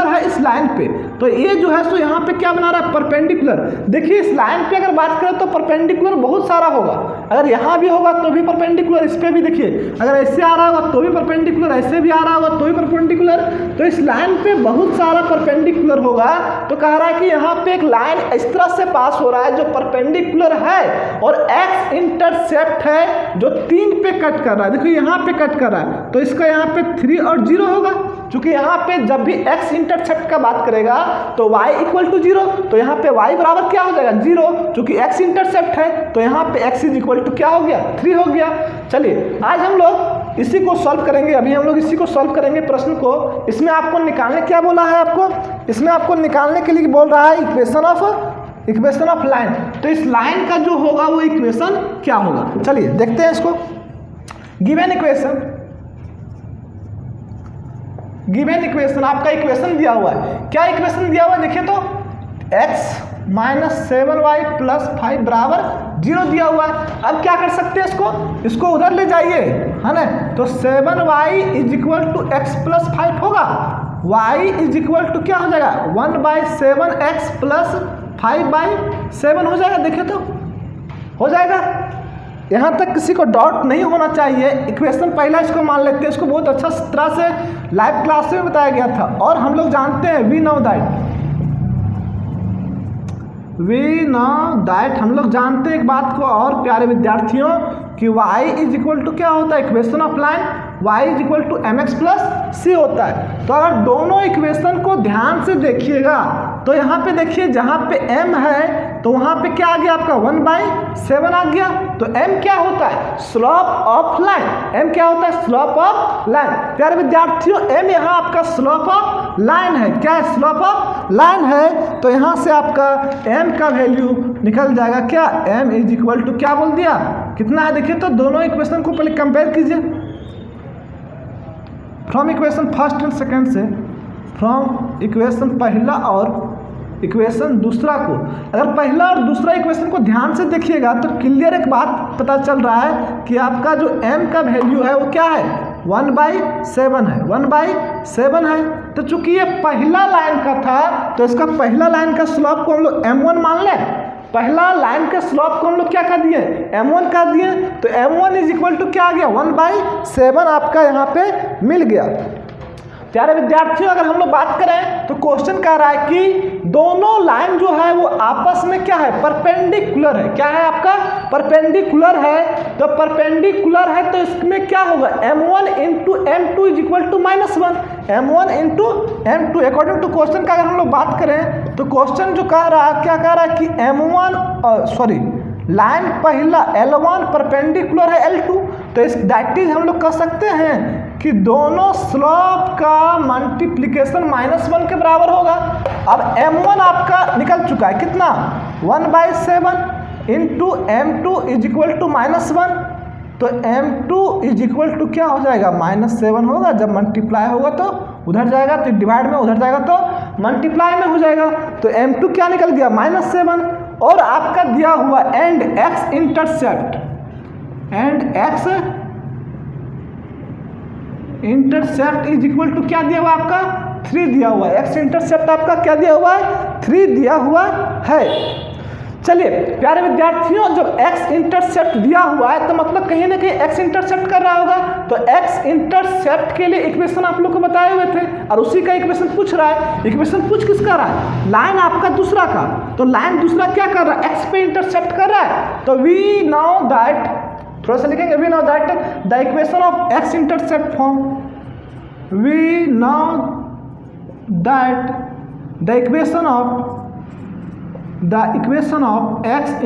है इस लाइन पे, तो ये जो है सो यहाँ पे क्या बना रहा है परपेंडिकुलर। देखिए इस लाइन पे अगर बात करें तो परपेंडिकुलर बहुत सारा होगा, अगर यहाँ भी होगा तो भी परपेंडिकुलर, इस पे भी देखिए अगर ऐसे आ रहा होगा तो भी परपेंडिकुलर, ऐसे भी आ रहा होगा तो भी परपेंडिकुलर, तो इस लाइन पे बहुत सारा परपेंडिकुलर होगा। तो कह रहा है कि यहाँ पे एक लाइन इस तरह से पास हो रहा है जो परपेंडिकुलर है और x इंटरसेप्ट है जो 3 पे कट कर रहा है। देखिए यहाँ पे कट कर रहा है तो इसका यहाँ पे 3 और 0 होगा, क्योंकि यहाँ पे जब भी x इंटरसेप्ट का बात करेगा तो y इक्वल टू 0, तो यहाँ पे y बराबर क्या हो जाएगा 0, क्योंकि x इंटरसेप्ट है तो यहाँ पे x इज इक्वल टू क्या हो गया 3 हो गया। चलिए आज हम लोग इसी को सॉल्व करेंगे, अभी हम लोग इसी को सॉल्व करेंगे प्रश्न को। इसमें आपको निकालने क्या बोला है, इसमें आपको निकालने के लिए बोल रहा है इक्वेशन ऑफ लाइन। तो इस लाइन का जो होगा वो इक्वेशन क्या होगा, चलिए देखते हैं इसको। गिवन इक्वेशन आपका इक्वेशन दिया हुआ है। क्या इक्वेशन दिया हुआ है देखिए तो x - 7y + 5 बराबर 0 दिया हुआ है। अब क्या कर सकते हैं इसको उधर ले जाइए, है ना, तो 7y = x + 5 होगा। y इज इक्वल टू क्या हो जाएगा 1/7x प्लस 5/7 हो जाएगा। देखिए तो हो जाएगा। यहाँ तक किसी को डाउट नहीं होना चाहिए। इक्वेशन पहला इसको मान लेते हैं, इसको बहुत अच्छा तरह से लाइव क्लास में बताया गया था। और हम लोग जानते हैं वी नो दैट हम लोग जानते हैं एक बात को और प्यारे विद्यार्थियों कि y इज इक्वल टू क्या होता है, equation of line y is equal to mx plus c होता है। तो अगर दोनों इक्वेशन को ध्यान से देखिएगा तो यहाँ पे देखिए जहाँ पे m है तो वहाँ पे क्या आ गया आपका 1/7 आ गया। तो m क्या होता है, स्लोप ऑफ लाइन। m क्या होता है, स्लोप ऑफ लाइन। प्यारे विद्यार्थियों m यहाँ आपका स्लोप ऑफ लाइन है। क्या है, स्लोप ऑफ लाइन है। तो यहाँ से आपका m का वैल्यू निकल जाएगा क्या, m इज इक्वल टू क्या बोल दिया, कितना है। देखिए तो दोनों इक्वेशन को पहले कंपेयर कीजिए from equation first and second से, फ्रॉम इक्वेशन पहला और इक्वेशन दूसरा को। अगर पहला और दूसरा इक्वेशन को ध्यान से देखिएगा तो क्लियर एक बात पता चल रहा है कि आपका जो m का वैल्यू है वो क्या है 1/7 है, 1/7 है। तो चूंकि ये पहला लाइन का था तो इसका पहला लाइन का स्लोप को हम लोग m1 मान लें। पहला लाइन के स्लोप को हम लोग क्या कर दिए, m1 कर दिए। तो m1 इज इक्वल टू क्या आ गया 1/7 आपका यहाँ पे मिल गया। प्यारे विद्यार्थियों अगर हम लोग बात करें तो क्वेश्चन कह रहा है कि दोनों लाइन जो है वो आपस में क्या है, परपेंडिकुलर है। क्या है आपका, परपेंडिकुलर है। तो परपेंडिकुलर है तो इसमें क्या होगा m1 into m2 is equal to -1, m1 into m2। According to question का अगर हम लोग बात करें तो क्वेश्चन जो कह रहा है क्या कह रहा है कि लाइन पहला L1 परपेंडिकुलर है L2। तो इस दैट इज हम लोग कह सकते हैं कि दोनों स्लोप का मल्टीप्लिकेशन -1 के बराबर होगा। अब m1 आपका निकल चुका है कितना 1/7 into m2 is equal to -1। तो m2 इज इक्वल टू क्या हो जाएगा -7 होगा। जब मल्टीप्लाई होगा तो उधर जाएगा, तो डिवाइड में उधर जाएगा तो मल्टीप्लाई में हो जाएगा। तो m2 क्या निकल गया -7। और आपका दिया हुआ and x intercept, and x intercept is equal to क्या दिया हुआ आपका 3 दिया हुआ है। x इंटरसेप्ट आपका क्या दिया हुआ है 3 दिया हुआ है। चलिए प्यारे विद्यार्थियों जब x इंटरसेप्ट दिया हुआ है तो मतलब कहीं ना कहीं x इंटरसेप्ट कर रहा होगा। तो x इंटरसेप्ट के लिए इक्वेशन आप लोग को बताए हुए थे और उसी का इक्वेशन पूछ रहा है। इक्वेशन पूछ किसका रहा है, लाइन आपका दूसरा का। तो लाइन दूसरा क्या कर रहा है, x पे इंटरसेप्ट कर रहा है। तो वी नो दैट, थोड़ा सा लिखेंगे, we know that the equation of x intercept form, we know that the equation of x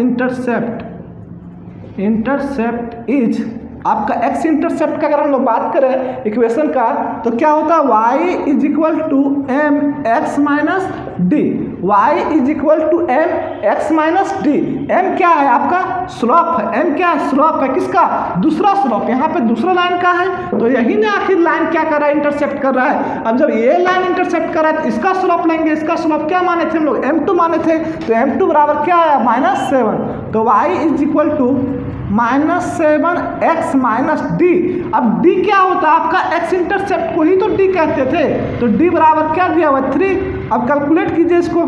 intercept is आपका x इंटरसेप्ट का अगर हम लोग बात करें इक्वेशन का तो क्या होता है y is equal to m x minus d, y is equal to m x minus d. m क्या है आपका स्लोप है, m क्या है स्लोप है किसका, दूसरा स्लोप। यहाँ पे दूसरा लाइन का है तो यही ना आखिर लाइन क्या कर रहा है, इंटरसेप्ट कर रहा है। अब जब ये लाइन इंटरसेप्ट कर रहा है तो इसका स्लोप लेंगे। इसका स्लोप क्या माने थे हम लोग m2 माने थे। तो m2 बराबर क्या आया -7। तो y is equal to -7x minus डी। अब d क्या होता है आपका x इंटरसेप्ट को ही तो d कहते थे। तो d बराबर क्या दिया हुआ 3। अब कैलकुलेट कीजिए इसको।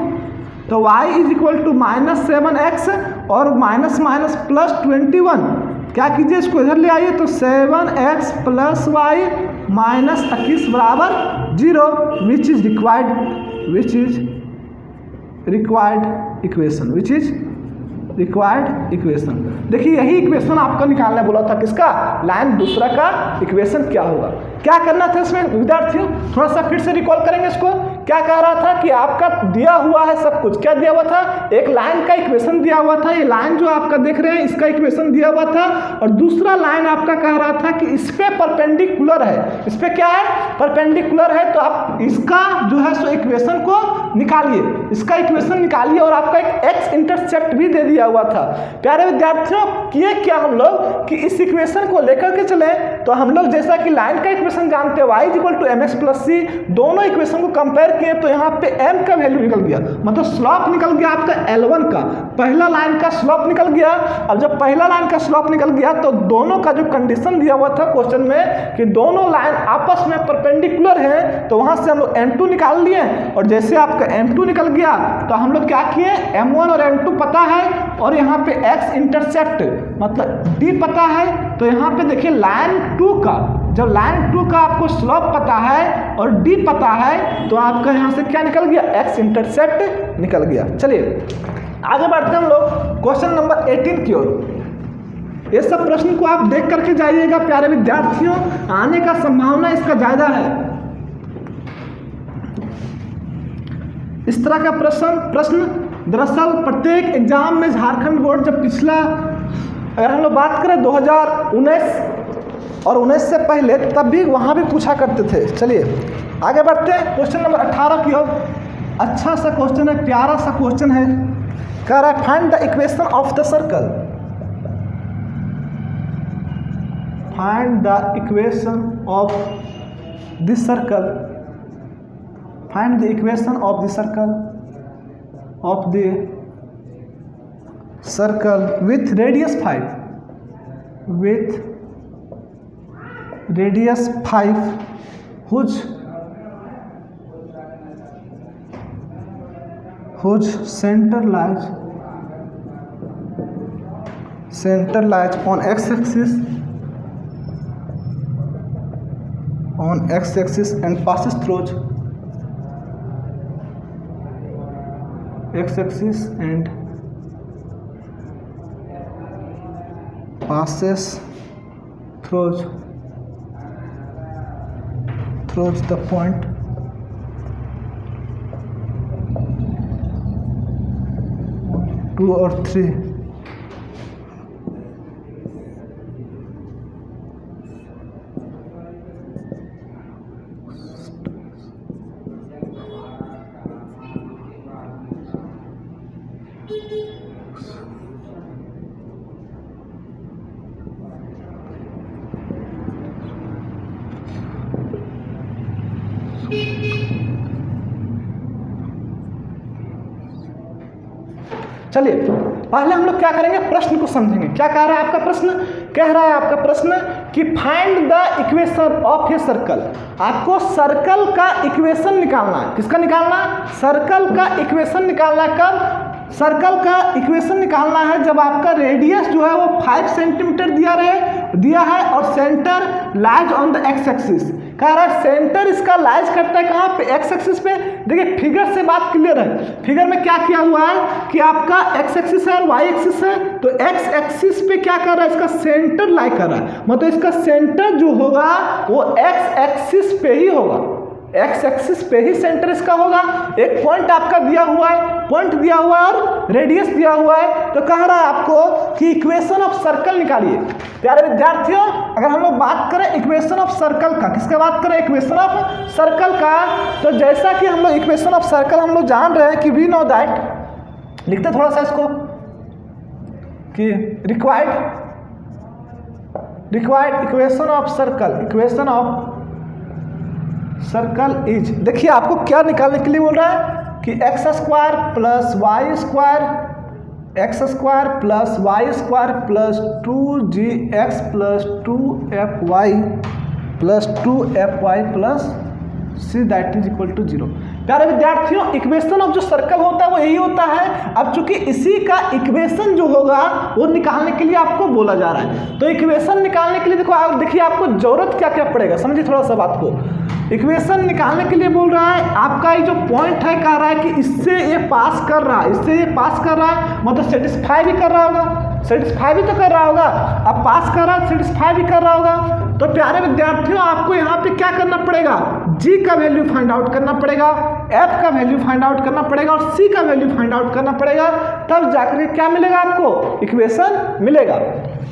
तो y is equal to -7x और माइनस माइनस प्लस 21। क्या कीजिए इसको इधर ले आइए तो 7x प्लस y माइनस 21 बराबर 0 विच इज रिक्वायर्ड इक्वेशन। देखिए यही इक्वेशन आपको निकालना बोला था किसका, लाइन दूसरा का इक्वेशन क्या होगा। क्या करना था इसमें विद्यार्थियों, थोड़ा सा फिर से रिकॉल करेंगे इसको। क्या कह रहा था कि आपका दिया हुआ है सब कुछ, क्या दिया हुआ था, एक लाइन का इक्वेशन दिया हुआ था। ये लाइन जो आपका देख रहे हैं इसका इक्वेशन दिया हुआ था और दूसरा लाइन आपका कह रहा था कि इस पे परपेंडिकुलर है, इस पे क्या है परपेंडिकुलर है। तो आप इसका जो है सो इक्वेशन को निकालिए, इसका इक्वेशन निकालिए और आपका एक एक्स इंटरसेप्ट भी दे दिया हुआ था। प्यारे विद्यार्थियों किए क्या हम लोग कि इस इक्वेशन को लेकर के चले तो हम लोग जैसा कि लाइन का इक्वेशन जानते हैं y equal to mx plus c, दोनों इक्वेशन को कंपेयर किए तो यहाँ पे m का वैल्यू निकल गया, मतलब स्लोप निकल गया आपका L1 का, पहला लाइन का स्लोप निकल गया। अब जब पहला लाइन का स्लोप निकल गया तो दोनों का जो कंडीशन दिया हुआ था क्वेश्चन में कि दोनों लाइन आपस में परपेंडिकुलर है, तो वहां से हम लोग m2 निकाल लिए। और जैसे आपका m2 निकल गया तो हम लोग क्या किए, m1 और m2 पता है और यहाँ पे x इंटरसेप्ट मतलब d पता है। तो यहाँ पे देखिए लाइन 2 का, जब लाइन 2 का आपको स्लोप पता है और d पता है तो आपका यहाँ से क्या निकल गया, x इंटरसेप्ट निकल गया। चलिए आगे बढ़ते हैं हम लोग क्वेश्चन नंबर 18 की ओर। ये सब प्रश्न को आप देख करके जाइएगा प्यारे विद्यार्थियों, आने का संभावना इसका ज्यादा है। इस तरह का प्रश्न दरअसल प्रत्येक एग्जाम में झारखंड बोर्ड जब पिछला, अगर हम लोग बात करें 2019 और 19 से पहले, तब भी वहाँ भी पूछा करते थे। चलिए आगे बढ़ते हैं क्वेश्चन नंबर 18 की ओर। अच्छा सा क्वेश्चन है, प्यारा सा क्वेश्चन है, कह रहा है find the equation of the circle. Find the equation of the circle, find the equation of the circle of the circle with radius 5, with radius 5 whose center lies on x-axis, and passes through x-axis and passes through the point 2 or 3. चलिए पहले हम लोग क्या करेंगे, प्रश्न को समझेंगे। क्या कह रहा है आपका प्रश्न, कह रहा है आपका प्रश्न कि find the equation of a circle. आपको सर्कल का इक्वेशन निकालना है। किसका निकालना है, सर्कल का इक्वेशन निकालना है। कब, सर्कल का इक्वेशन निकालना है जब आपका रेडियस जो है वो 5 सेंटीमीटर दिया है और centre lies on the x axis. कह रहा है सेंटर इसका लाइज करता है कहाँ पे, एक्स एक्सिस पे। देखिए फिगर से बात क्लियर है, फिगर में क्या किया हुआ है कि आपका एक्स एक्सिस है और वाई एक्सिस है, तो एक्स एक्सिस पे क्या कर रहा है, इसका सेंटर लाई कर रहा है, मतलब इसका सेंटर जो होगा वो एक्स एक्सिस पे ही होगा, एक्स एक्सिस पे ही सेंटर इसका होगा। एक पॉइंट आपका दिया हुआ है, पॉइंट दिया हुआ है और रेडियस दिया हुआ है, तो कह रहा है आपको कि इक्वेशन ऑफ सर्कल निकालिए। प्यारे विद्यार्थियों अगर हम लोग बात करें इक्वेशन ऑफ सर्कल का, किसका बात करें, इक्वेशन ऑफ सर्कल का, तो जैसा कि हम लोग इक्वेशन ऑफ सर्कल हम लोग जान रहे हैं कि वी नो दैट, लिखते थोड़ा सा इसको कि required equation of circle, equation of circle is, देखिए आपको क्या निकालने के लिए बोल रहा है कि x square plus Y square, x square plus Y square plus 2gx plus 2fy plus 2fy plus c that is equal to 0। प्यारे विद्यार्थियों इक्वेशन ऑफ जो सर्कल होता है वो यही होता है। अब चूंकि इसी का इक्वेशन जो होगा वो निकालने के लिए आपको बोला जा रहा है, तो इक्वेशन निकालने के लिए देखिए आपको जरूरत क्या क्या पड़ेगा, समझिए थोड़ा सा बात को। इक्वेशन निकालने के लिए बोल रहा है आपका ये जो पॉइंट है, कह रहा है कि इससे ये पास कर रहा है, इससे ये पास कर रहा है, मतलब सेटिस्फाई भी कर रहा होगा, सेटिस्फाई भी तो कर रहा होगा, अब पास कर रहा है सेटिस्फाई भी कर रहा होगा। तो प्यारे विद्यार्थियों आपको यहाँ पे क्या करना पड़ेगा, जी का वैल्यू फाइंड आउट करना पड़ेगा, एफ का वैल्यू फाइंड आउट करना पड़ेगा और सी का वैल्यू फाइंड आउट करना पड़ेगा, तब जाकर क्या मिलेगा आपको, इक्वेशन मिलेगा।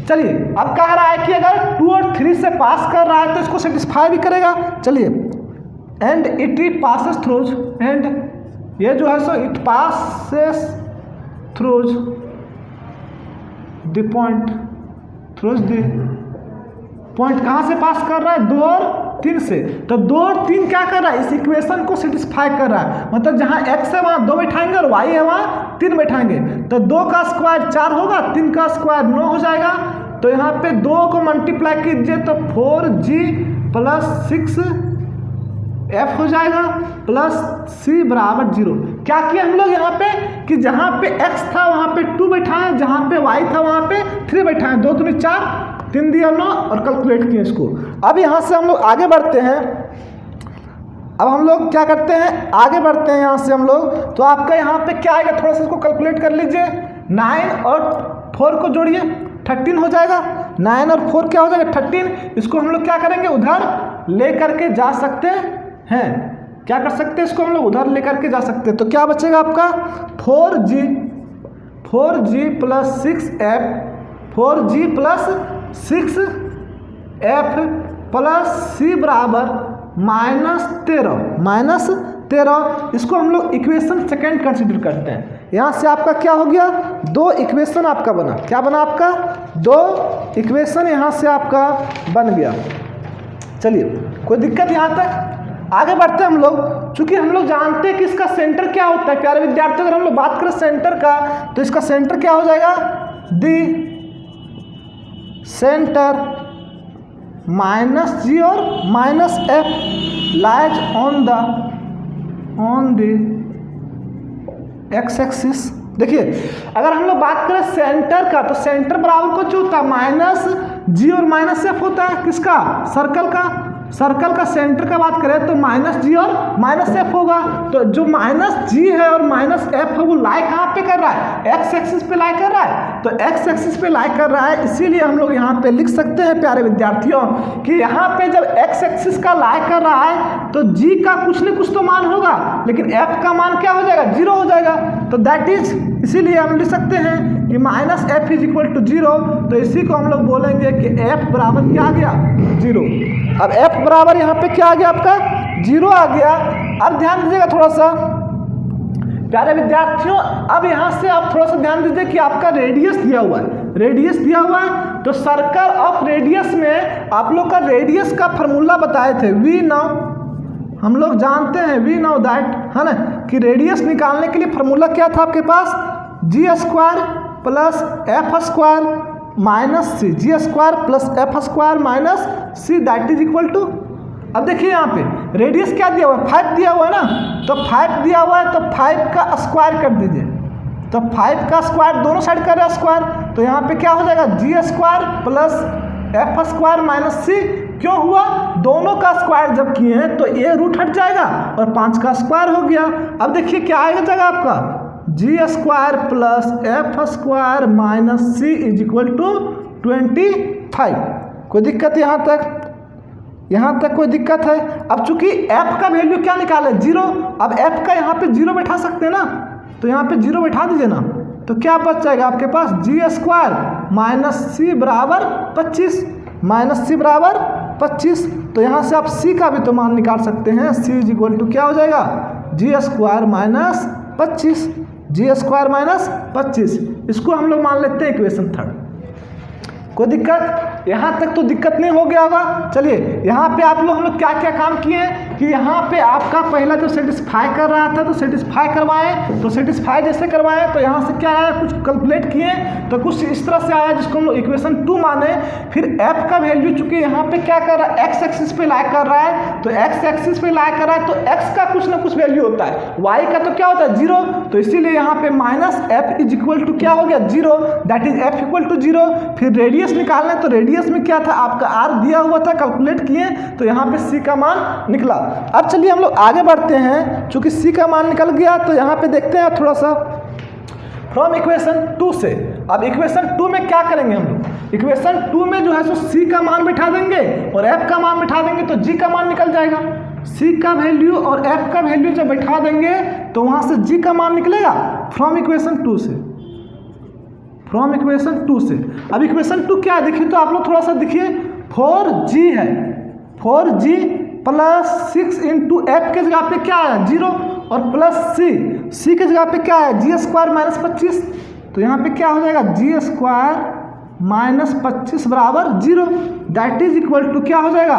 चलिए अब कह रहा है कि अगर 2 और 3 से पास कर रहा है तो इसको सेटिस्फाई भी करेगा। चलिए and it passes throughs, and ये जो है so it passes throughs the point, throughs the point, कहाँ से पास कर रहा है, 2 और 3 से, तो 2 और 3 क्या कर रहा है, इस इक्वेशन को सेटिस्फाई कर रहा है। मतलब जहाँ x है वहाँ 2 बैठाएंगे और y है वहाँ 3 बैठाएंगे, तो 2 का स्क्वायर 4 होगा, 3 का स्क्वायर 9 हो जाएगा। तो यहाँ पे 2 को मल्टीप्लाई कीजिए तो 4g प्लस 6f हो जाएगा प्लस c बराबर 0। क्या किया हम लोग यहाँ पे कि जहाँ पे x था वहाँ पे 2 बैठाएं, जहाँ पे y था वहाँ पे 3 बैठाएं, 2 दूनी 4, 3 दिया 9 और कैलकुलेट किए इसको। अब यहाँ से हम लोग आगे बढ़ते हैं। अब हम लोग क्या करते हैं, आगे बढ़ते हैं यहाँ से हम लोग। तो आपका यहाँ पे क्या आएगा, थोड़ा सा इसको कैलकुलेट कर लीजिए। 9 और 4 को जोड़िए 13 हो जाएगा। 9 और 4 क्या हो जाएगा 13। इसको हम लोग क्या करेंगे, उधर ले करके जा सकते हैं। क्या कर सकते हैं, इसको हम लोग उधर ले करके जा सकते हैं। तो क्या बचेगा आपका 4g plus 6f, 4g plus 6f plus c बराबर -13। इसको हम लोग इक्वेशन सेकेंड कंसिडर करते हैं। यहाँ से आपका क्या हो गया, 2 इक्वेशन आपका बना। क्या बना आपका, 2 इक्वेशन यहाँ से आपका बन गया। चलिए कोई दिक्कत यहाँ तक, आगे बढ़ते हैं हम लोग। चूंकि हम लोग जानते हैं कि इसका सेंटर क्या होता है प्यारे विद्यार्थियों, अगर हम लोग बात करें सेंटर का तो इसका सेंटर क्या हो जाएगा, दी सेंटर -g और -f lies on the x axis. देखिए अगर हम लोग बात करें सेंटर का तो सेंटर बराबर को जो होता है -g और -f होता है, किसका, सर्कल का। सर्कल का सेंटर का बात करें तो -g और -f होगा। तो जो -g है और -f है वो लाई कहाँ पे कर रहा है, x एक्सिस पे लाई कर रहा है। तो x एक्सिस पे लाई कर रहा है, इसीलिए हम लोग यहाँ पे लिख सकते हैं प्यारे विद्यार्थियों कि यहाँ पे जब x एक्सिस का लाई कर रहा है तो g का कुछ न कुछ तो मान होगा, लेकिन f का मान क्या हो जाएगा, 0 हो जाएगा। तो दैट इज, इसीलिए हम लिख सकते हैं कि -f इज इक्वल टू 0। तो इसी को हम लोग बोलेंगे कि f बराबर क्या आ गया, 0। अब f बराबर यहाँ पे क्या आ गया आपका, 0 आ गया। अब ध्यान दीजिएगा थोड़ा सा प्यारे विद्यार्थियों, अब यहाँ से आप थोड़ा सा ध्यान दीजिए कि आपका रेडियस दिया हुआ है, रेडियस दिया हुआ है। तो सर्कल ऑफ रेडियस में आप लोग का रेडियस का फॉर्मूला बताए थे, वी नाउ, हम लोग जानते हैं वी नाउ दैट, है ना, कि रेडियस निकालने के लिए फॉर्मूला क्या था आपके पास, g² plus f² minus c, g² plus f² minus c that is equal to. अब देखिए यहाँ पे रेडियस क्या दिया हुआ है, 5 दिया हुआ है ना, तो 5 दिया हुआ है तो 5 का स्क्वायर कर दीजिए। तो 5 का स्क्वायर दोनों साइड कर रहा है स्क्वायर, तो यहाँ पे क्या हो जाएगा, g² plus f² minus c। क्यों हुआ, दोनों का स्क्वायर जब किए हैं तो ये रूट हट जाएगा और 5 का स्क्वायर हो गया। अब देखिए क्या आएगा जगह आपका, g² plus f² minus c is equal to 25। कोई दिक्कत यहाँ तक, यहाँ तक कोई दिक्कत है। अब चूंकि f का वैल्यू क्या निकाले, 0। अब f का यहाँ पे 0 बैठा सकते हैं ना, तो यहाँ पे 0 बैठा दीजिए ना, तो क्या बच जाएगा आपके पास, g² माइनस c बराबर 25, माइनस c बराबर 25। तो यहाँ से आप c का भी तो मान निकाल सकते हैं, c इज इक्वल टू क्या हो जाएगा, g² माइनस 25, g² माइनस 25। इसको हम लोग मान लेते हैं इक्वेशन 3। कोई दिक्कत, यहाँ तक तो दिक्कत नहीं हो गया होगा। चलिए यहाँ पे आप लोग हम लोग क्या क्या काम किए कि यहाँ पे आपका पहला जो सेटिस्फाई कर रहा था तो सेटिस्फाई करवाएं, तो सेटिस्फाई जैसे करवाएं तो यहाँ से क्या आया, कुछ कैलकुलेट किए तो कुछ इस तरह से आया जिसको हम लोग इक्वेशन 2 माने। फिर f का वैल्यू चूंकि यहाँ पे क्या कर रहा है, x एक्सिस पे लाई कर रहा है, तो x एक्सिस पे लाई कर रहा है तो x का कुछ ना कुछ वैल्यू होता है, y का तो क्या होता है 0, तो इसीलिए यहाँ पे minus f is equal to क्या हो गया 0, that is f equal to 0। फिर रेडियस निकालना है तो रेडियस में क्या था आपका r दिया हुआ था, कैलकुलेट किए तो यहाँ पे c का मान निकला। अब चलिए हम लोग आगे बढ़ते हैं, चूंकि c का मान निकल गया तो यहाँ पे देखते हैं थोड़ा सा फ्रॉम इक्वेशन 2 से। अब इक्वेशन 2 में क्या करेंगे हम लोग, इक्वेशन 2 में जो है सो c का मान बिठा देंगे और f का मान बिठा देंगे तो g का मान निकल जाएगा। c का वैल्यू और f का वैल्यू जब बिठा देंगे तो वहाँ से g का मान निकलेगा फ्रॉम इक्वेशन 2 से, फ्रॉम इक्वेशन 2 से। अब इक्वेशन 2 क्या है देखिए, तो आप लोग थोड़ा सा देखिए 4g है, 4g प्लस 6 इंटू एफ के जगह पे क्या है 0 और प्लस c के जगह पे क्या है g² माइनस 25, तो यहाँ पे क्या हो जाएगा g² माइनस 25 बराबर 0, दैट इज इक्वल टू क्या हो जाएगा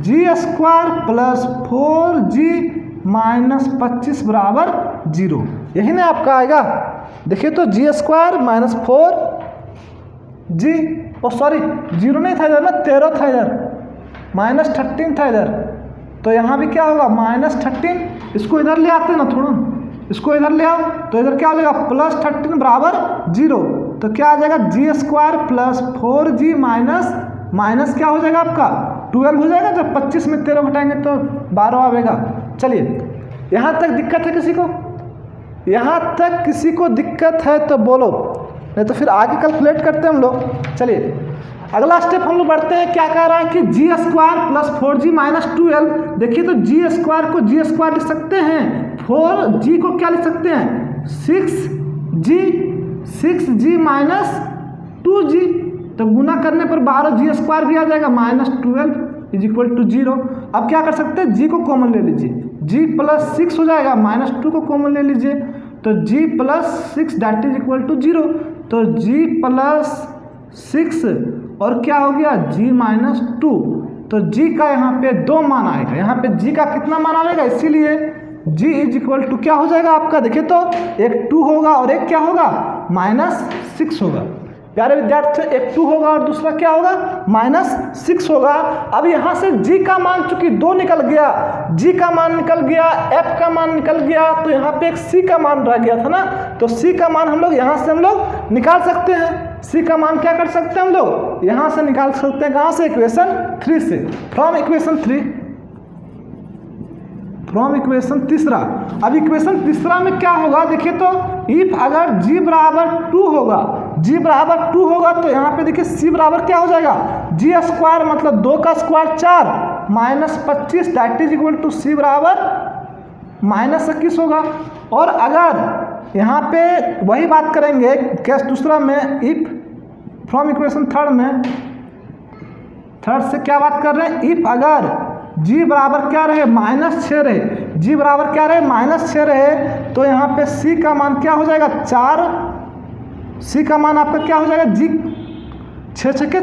g² प्लस 4g माइनस 25 बराबर 0। यही ना आपका आएगा। देखिए तो g² माइनस 4g, ओ सॉरी 0 नहीं था इधर ना, 13 था इधर, माइनस 13 था इधर, तो यहाँ भी क्या होगा माइनस 13। इसको इधर ले आते हैं ना थोड़ा, इसको इधर ले आओ तो इधर क्या हो जाएगा प्लस 13 बराबर 0। तो क्या आ जाएगा g² प्लस 4g माइनस क्या हो जाएगा आपका 12 हो जाएगा। जब 25 में 13 घटाएंगे तो 12 आएगा। चलिए यहाँ तक दिक्कत है किसी को? यहाँ तक किसी को दिक्कत है तो बोलो, नहीं तो फिर आगे कैलकुलेट करते हैं हम लोग। चलिए अगला स्टेप हम लोग बढ़ते हैं। क्या कह रहा है कि g² प्लस 4g माइनस 12। देखिए तो g² को g² लिख सकते हैं, 4g को क्या लिख सकते हैं 6g माइनस 2g, तो गुना करने पर 12g² भी आ जाएगा माइनस 12 इज इक्वल टू 0। अब क्या कर सकते हैं, g को कॉमन ले लीजिए, g प्लस 6 हो जाएगा, माइनस 2 को कॉमन ले लीजिए तो g plus 6 that is equal to 0। तो g प्लस 6 और क्या हो गया g माइनस 2, तो g का यहाँ पे 2 मान आएगा। यहाँ पे g का कितना मान आएगा, इसीलिए g इज इक्वल टू क्या हो जाएगा आपका, देखिए तो एक 2 होगा और एक क्या होगा माइनस 6 होगा। प्यारे विद्यार्थी एक 2 होगा और दूसरा क्या होगा माइनस 6 होगा। अब यहाँ से g का मान चूंकि 2 निकल गया, g का मान निकल गया, f का मान निकल गया, तो यहाँ पे एक c का मान रह गया था ना, तो c का मान हम लोग यहाँ से हम लोग निकाल सकते हैं। c का मान क्या कर सकते हैं हम लोग यहाँ से निकाल सकते हैं, कहाँ से इक्वेशन 3 से, फ्रॉम इक्वेशन 3, फ्रॉम इक्वेशन तीसरा। अब इक्वेशन तीसरा में क्या होगा, देखिए तो इफ अगर g बराबर 2 होगा, g बराबर 2 होगा तो यहाँ पे देखिए c बराबर क्या हो जाएगा g² मतलब 2 का square 4 minus 25 that is equal to c बराबर माइनस 21 होगा। और अगर यहाँ पे वही बात करेंगे केस दूसरा में, इफ फ्रॉम इक्वेशन थर्ड से क्या बात कर रहे हैं, इफ अगर g बराबर क्या रहे माइनस 6 रहे, g बराबर क्या रहे माइनस 6 रहे, तो यहाँ पे c का मान क्या हो जाएगा 4, c का मान आपका क्या हो जाएगा g 6 के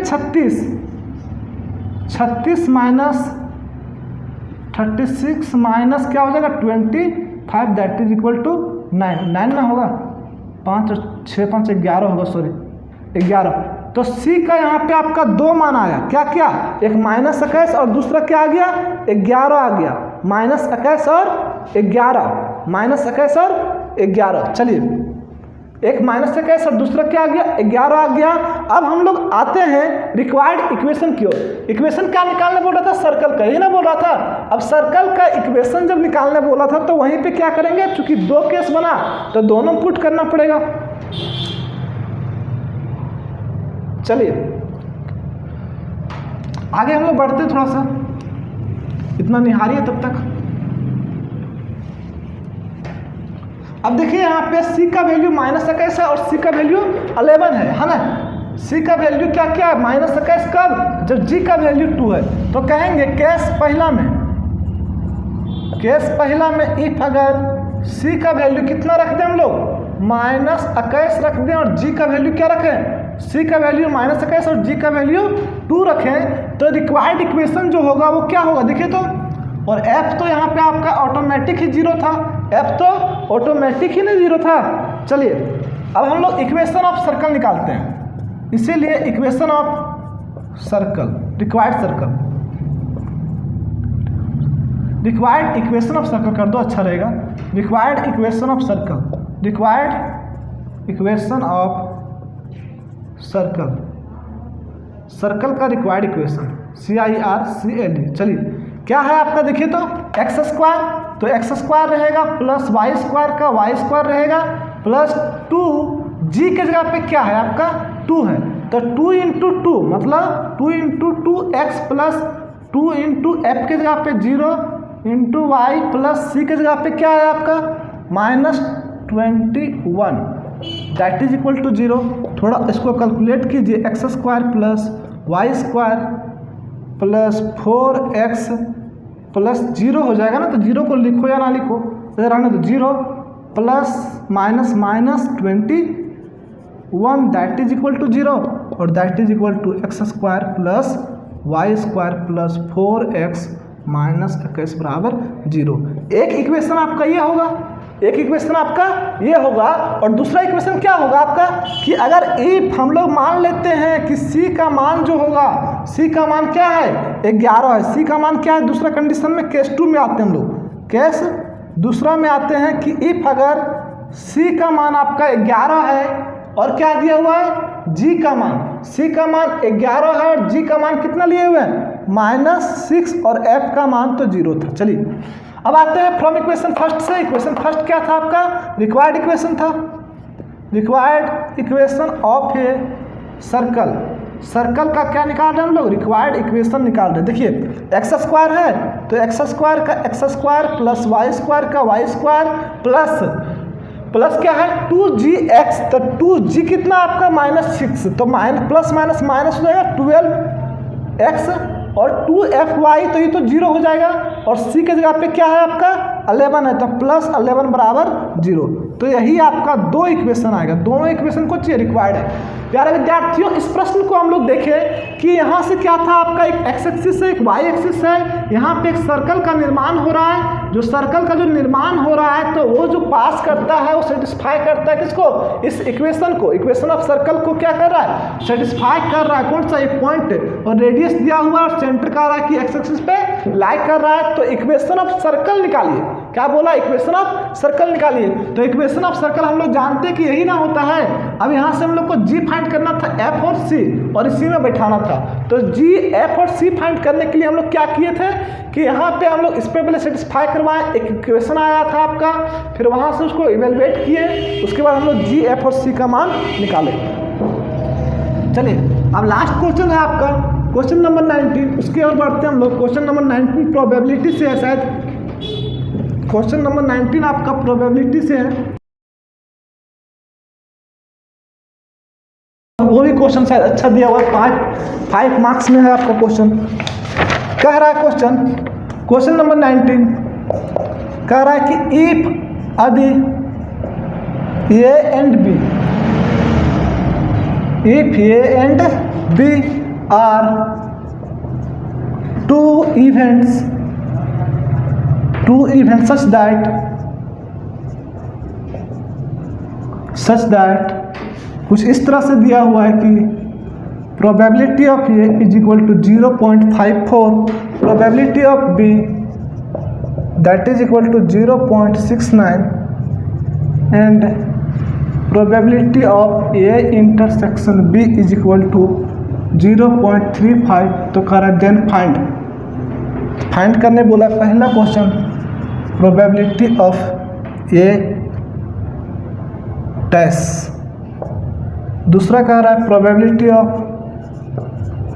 36 माइनस 36 माइनस क्या हो जाएगा 25 दैट इज इक्वल टू 9 ना होगा, 5 और 6 5 11 होगा, सॉरी 11। तो c का यहाँ पे आपका 2 मान आया, क्या क्या एक माइनस 21 और दूसरा क्या आ गया 11 आ गया, माइनस 21 और 11, माइनस 21 और 11। चलिए एक माइनस 21 और दूसरा क्या आ गया 11 आ गया। अब हम लोग आते हैं रिक्वायर्ड इक्वेशन की ओर। इक्वेशन क्या निकालने बोल रहा था, सर्कल का ही ना बोल रहा था। अब सर्कल का इक्वेशन जब निकालने बोला था तो वहीं पे क्या करेंगे, चूंकि 2 केस बना तो दोनों पुट करना पड़ेगा। चलिए आगे हम लोग बढ़ते थोड़ा सा, इतना निहारिए तब तक। अब देखिए यहाँ पे c का वैल्यू माइनस 21 है और c का वैल्यू 11 है ना। c का वैल्यू क्या क्या है माइनस 21 कब, जब g का वैल्यू 2 है। तो कहेंगे केस पहला में इफ अगर c का वैल्यू कितना रख दें हम लोग माइनस 21 रख दें और g का वैल्यू क्या रखें, c का वैल्यू माइनस 21 और g का वैल्यू 2 रखें, तो रिक्वायर्ड इक्वेशन जो होगा वो क्या होगा, देखिए तो। और f तो यहाँ पे आपका ऑटोमेटिक ही 0 था, f तो ऑटोमेटिक ही नहीं 0 था। चलिए अब हम लोग इक्वेशन ऑफ सर्कल निकालते हैं, इसीलिए equation of circle, required equation of circle कर दो, अच्छा रहेगा। Required equation of circle, required equation of circle का रिक्वायर्ड इक्वेशन CIRCLE। चलिए क्या है आपका, देखिए तो x², तो x² रहेगा प्लस y² का y² रहेगा प्लस 2g के जगह पे क्या है आपका 2 है, तो 2 इंटू 2 मतलब 2 into 2x plus 2 into f के जगह पे 0 इंटू y प्लस c के जगह पे क्या है आपका minus 21 that is equal to 0। थोड़ा इसको कैलकुलेट कीजिए, x² plus y² plus 4x plus 0 हो जाएगा ना, तो 0 को लिखो या ना लिखो इधर आने तो 0 plus minus 21 that is equal to 0 और that is equal to x² plus Y square plus 4x minus 21 बराबर 0। एक इक्वेशन आपका ये होगा, एक इक्वेशन आपका ये होगा, और दूसरा इक्वेशन क्या होगा आपका कि अगर इफ हम लोग मान लेते हैं कि c का मान जो होगा, c का मान क्या है 11 है, c का मान क्या है, दूसरा कंडीशन में केस 2 में आते हैं हम लोग, केस दूसरा में आते हैं कि इफ अगर c का मान आपका 11 है और क्या दिया हुआ है g का मान, c का मान 11 है और g का मान कितना लिए हुए हैं -6 और f का मान तो 0 था। चलिए अब आते हैं फ्रॉम इक्वेशन फर्स्ट से। इक्वेशन फर्स्ट क्या था आपका, रिक्वायर्ड इक्वेशन था, required equation of a circle. Circle का क्या निकाल रहे हैं हम लोग, रिक्वायर्ड इक्वेशन निकाल रहे हैं। देखिए एक्स स्क्वायर है तो एक्स स्क्वायर का X square plus Y square का वाई स्क्वायर प्लस क्या है 2gx, तो 2g कितना आपका -6, तो प्लस माइनस माइनस हो जाएगा 12x और 2fy, तो ये तो 0 हो जाएगा, और c के जगह पे क्या है आपका 11 है, तो प्लस 11 बराबर 0। तो यही आपका दो इक्वेशन आएगा, दोनों इक्वेशन को चाहिए, रिक्वायर्ड है। प्यारे विद्यार्थियों इस प्रश्न को हम लोग देखें कि यहाँ से क्या था आपका, एक एक्स एक्सिस है एक वाई एक्सिस है, यहाँ पे एक सर्कल का निर्माण हो रहा है। जो सर्कल का जो निर्माण हो रहा है तो वो जो पास करता है वो सेटिस्फाई करता है किसको, इस इक्वेशन को, इक्वेशन ऑफ सर्कल को क्या कर रहा है, सेटिस्फाई कर रहा है। कौन सा, एक पॉइंट, और रेडियस दिया हुआ और सेंटर का रहा है कि एक्स एक्सिस पे लाई कर रहा है। तो इक्वेशन ऑफ सर्कल निकालिए, क्या बोला, इक्वेशन ऑफ सर्कल निकालिए। तो इक्वेशन ऑफ सर्कल हम लोग जानते हैं कि यही ना होता है। अब यहाँ से हम लोग को जी फाइंड करना था, एफ और सी, और इसी में बैठाना था। तो जी एफ और सी फाइंड करने के लिए हम लोग क्या किए थे कि यहाँ पे हम लोग इस पे पहले सेटिस्फाई करवाए, एक इक्वेशन आया था आपका, फिर वहाँ से उसको इवेलुएट किए, उसके बाद हम लोग जी एफ और सी का मान निकाले। चलिए अब लास्ट क्वेश्चन है आपका क्वेश्चन नंबर 19, उसके और बढ़ते हैं हम लोग। क्वेश्चन नंबर 19 प्रोबेबिलिटी से है, शायद क्वेश्चन नंबर 19 आपका प्रोबेबिलिटी से है, वो भी क्वेश्चन शायद अच्छा दिया हुआ है, 5 मार्क्स में है आपका क्वेश्चन। कह रहा है क्वेश्चन नंबर 19 कह रहा है कि इफ यदि A and B, if A and B are two events such that कुछ इस तरह से दिया हुआ है कि probability of A is equal to 0.54, probability of B that is equal to 0.69 and probability of A intersection B is equal to 0.35। तो कह रहा है देन फाइंड करने बोला। पहला question probability of A dash, दूसरा कह रहा है probability of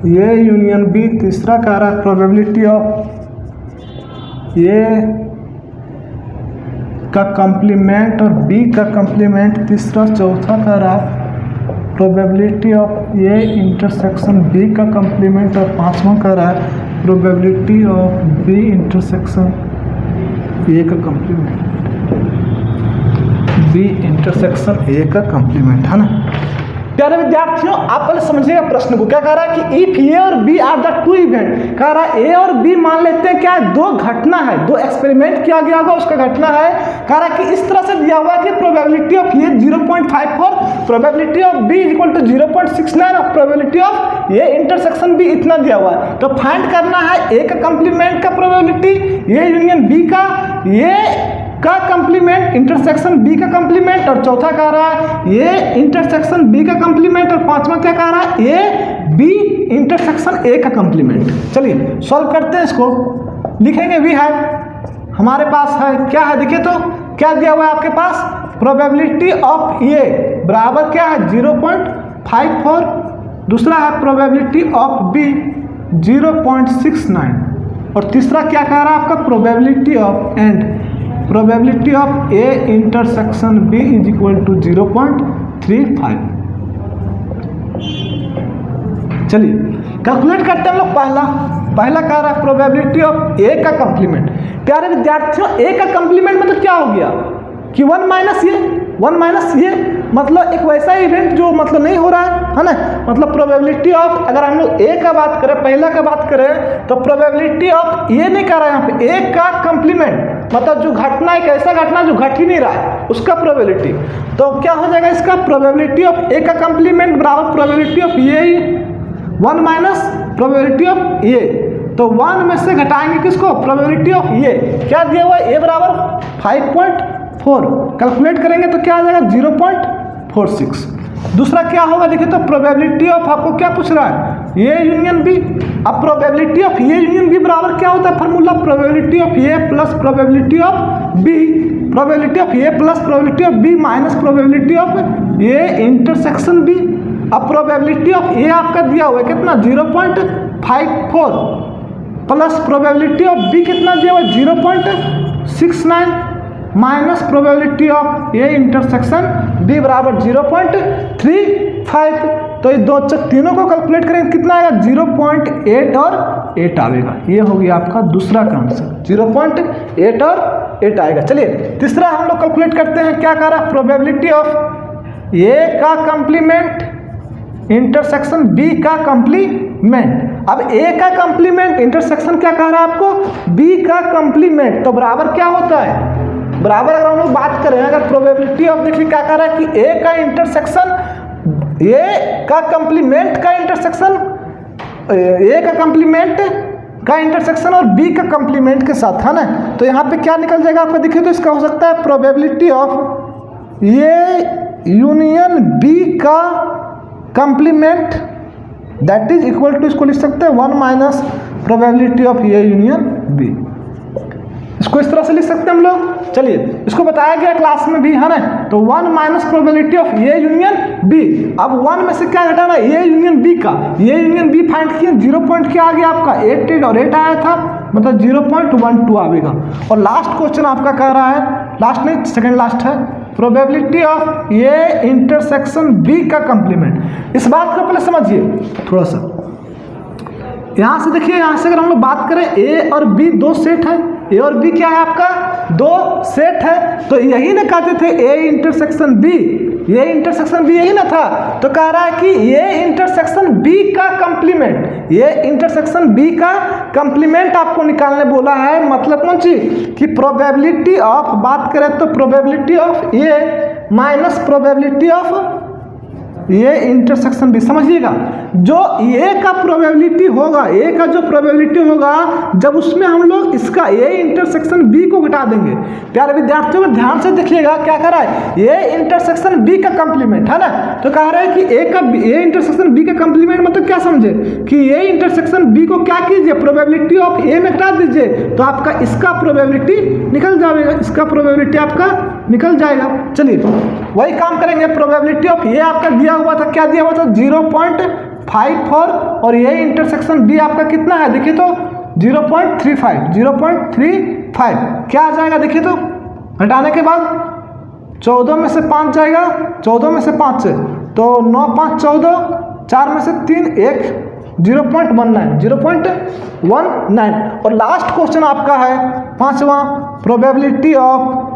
A union B, तीसरा कह रहा है प्रोबेबिलिटी ऑफ ए का कंप्लीमेंट और बी का कंप्लीमेंट, तीसरा चौथा कह रहा है probability of A intersection B का कंप्लीमेंट, और पांचवा कह रहा है probability of B intersection A का कंप्लीमेंट, बी इंटरसेक्शन ए का कंप्लीमेंट, है ना। प्यारे विद्यार्थियों आप पहले समझिएगा प्रश्न को। क्या कह रहा है कि इफ ए और B are the two event, कह रहा है ए और बी मान लेते हैं क्या है, दो घटना है, दो एक्सपेरिमेंट किया गया होगा उसका घटना है। कह रहा है कि इस तरह से दिया हुआ है कि probability of A 0.54, probability of B is equal to 0.69 और probability of A intersection B इतना दिया हुआ है। तो फाइंड करना है ए का कंप्लीमेंट का प्रोबेबिलिटी, ए यूनियन बी का, ए का कंप्लीमेंट इंटरसेक्शन बी का कंप्लीमेंट, और चौथा कह रहा है ए इंटरसेक्शन बी का कंप्लीमेंट, और पांचवा क्या कह रहा है ए बी इंटरसेक्शन ए का कंप्लीमेंट। चलिए सॉल्व करते हैं इसको, लिखेंगे वी है हमारे पास है, क्या है देखिए तो क्या दिया हुआ है आपके पास, प्रोबेबिलिटी ऑफ ए बराबर क्या है 0.54, दूसरा है प्रोबेबिलिटी ऑफ बी 0.69, और तीसरा क्या कह रहा है आपका probability of and probability of A intersection B is equal to 0.35। चलिए कैलकुलेट करते हैं हम लोग। पहला कह रहा है प्रोबेबिलिटी ऑफ ए का कंप्लीमेंट। प्यारे विद्यार्थियों ए का कंप्लीमेंट मतलब क्या हो गया कि 1 माइनस ये मतलब एक वैसा इवेंट जो मतलब नहीं हो रहा है ना। मतलब प्रोबेबिलिटी ऑफ, अगर हम लोग ए का बात करें, पहला का बात करें, तो प्रोबेबिलिटी ऑफ ये नहीं कर रहा है यहाँ पे, ए का कंप्लीमेंट, मतलब जो घटना, एक ऐसा घटना जो घट ही नहीं रहा है उसका प्रोबेबिलिटी। तो क्या हो जाएगा इसका, प्रोबेबिलिटी ऑफ ए का कंप्लीमेंट बराबर प्रोबेबिलिटी ऑफ ये 1 माइनस प्रोबेबिलिटी ऑफ ये। तो 1 में से घटाएंगे किसको, प्रोबेबिलिटी ऑफ ये, क्या दिया हुआ है, ए बराबर 5.4, कैलकुलेट करेंगे तो क्या आ जाएगा 0.46। दूसरा क्या होगा देखिए, तो प्रोबेबिलिटी ऑफ आपको क्या पूछ रहा है, ये यूनियन बी। अब probability of A union B बराबर क्या होता है formula, probability of A plus probability of B, probability of A plus probability of B minus probability of A intersection B. अब प्रोबेबिलिटी ऑफ ए आपका दिया हुआ है कितना, 0.54 प्लस प्रोबेबिलिटी ऑफ बी कितना दिया हुआ है 0.69 minus probability of A intersection B बराबर 0.35। तो ये दो तीनों को कैलकुलेट करेंगे कितना आएगा, 0.8 और 8 आएगा। ये हो गया आपका दूसरा का आंसर, 0.8 और 8 आएगा। चलिए तीसरा हम लोग कैलकुलेट करते हैं, क्या कह रहा है, प्रोबेबिलिटी ऑफ ए का कंप्लीमेंट इंटरसेक्शन बी का कंप्लीमेंट। अब ए का कंप्लीमेंट इंटरसेक्शन क्या कह रहा है आपको, बी का कंप्लीमेंट, तो बराबर क्या होता है, बराबर अगर हम लोग बात करें, अगर प्रोबेबिलिटी ऑफ देखिए क्या कह रहा है कि ए का इंटरसेक्शन, ए का कंप्लीमेंट का इंटरसेक्शन, ए का कंप्लीमेंट का इंटरसेक्शन और बी का कंप्लीमेंट के साथ, है ना। तो यहाँ पे क्या निकल जाएगा आपका, देखिए तो इसका हो सकता है probability of A union b का complement that is equal to, इसको लिख सकते हैं 1 minus probability of A union b. इसको इस तरह से लिख सकते हैं हम लोग। चलिए इसको बताया गया क्लास में भी, है ना। तो 1 minus probability of A union B. अब 1 में से क्या घटाना, ए यूनियन बी का, ए यूनियन बी फाइंड किए, 0 पॉइंट क्या आ गया आपका 8 और 8 आया था, मतलब 0.12 आएगा। और लास्ट क्वेश्चन आपका कह रहा है, लास्ट नहीं सेकेंड लास्ट है, probability of A intersection B का कंप्लीमेंट। इस बात को पहले समझिए थोड़ा सा, यहाँ से देखिए, यहाँ से अगर हम लोग बात करें, ए और बी दो सेट है, ए और बी क्या है आपका, दो सेट है। तो यही ना कहते थे ए इंटरसेक्शन बी, ये इंटरसेक्शन बी यही ना था। तो कह रहा है कि ये इंटरसेक्शन बी का कंप्लीमेंट, ये इंटरसेक्शन बी का कंप्लीमेंट आपको निकालने बोला है। मतलब कौन चीज, कि प्रोबेबिलिटी ऑफ, बात करें तो probability of A minus probability of ये इंटरसेक्शन बी। समझिएगा, जो ए का प्रोबेबिलिटी होगा, ए का जो प्रोबेबिलिटी होगा, जब उसमें हम लोग इसका ए इंटरसेक्शन बी को घटा देंगे। प्यारे विद्यार्थियों को ध्यान से देखिएगा, क्या कर रहा है, ए इंटरसेक्शन बी का कंप्लीमेंट, है ना। तो कह रहा है कि ए इंटरसेक्शन बी का कंप्लीमेंट मतलब क्या समझे, कि ए इंटरसेक्शन बी को क्या कीजिए, प्रोबेबिलिटी ऑफ ए में घटा दीजिए, तो आपका इसका प्रोबेबिलिटी निकल जाएगा, इसका प्रोबेबिलिटी आपका निकल जाएगा। चलिए वही काम करेंगे, प्रोबेबिलिटी ऑफ ए आपका दिया हुआ था, क्या दिया हुआ था 0.54 और ये इंटरसेक्शन बी आपका कितना है, देखिए तो 0.35 क्या आ जाएगा, देखिए तो हटाने के बाद 14 में से 5 जाएगा, 14 में से 5 तो 9 5 14, 4 में से 3 1, 0.19 और लास्ट क्वेश्चन आपका है पांचवा, probability of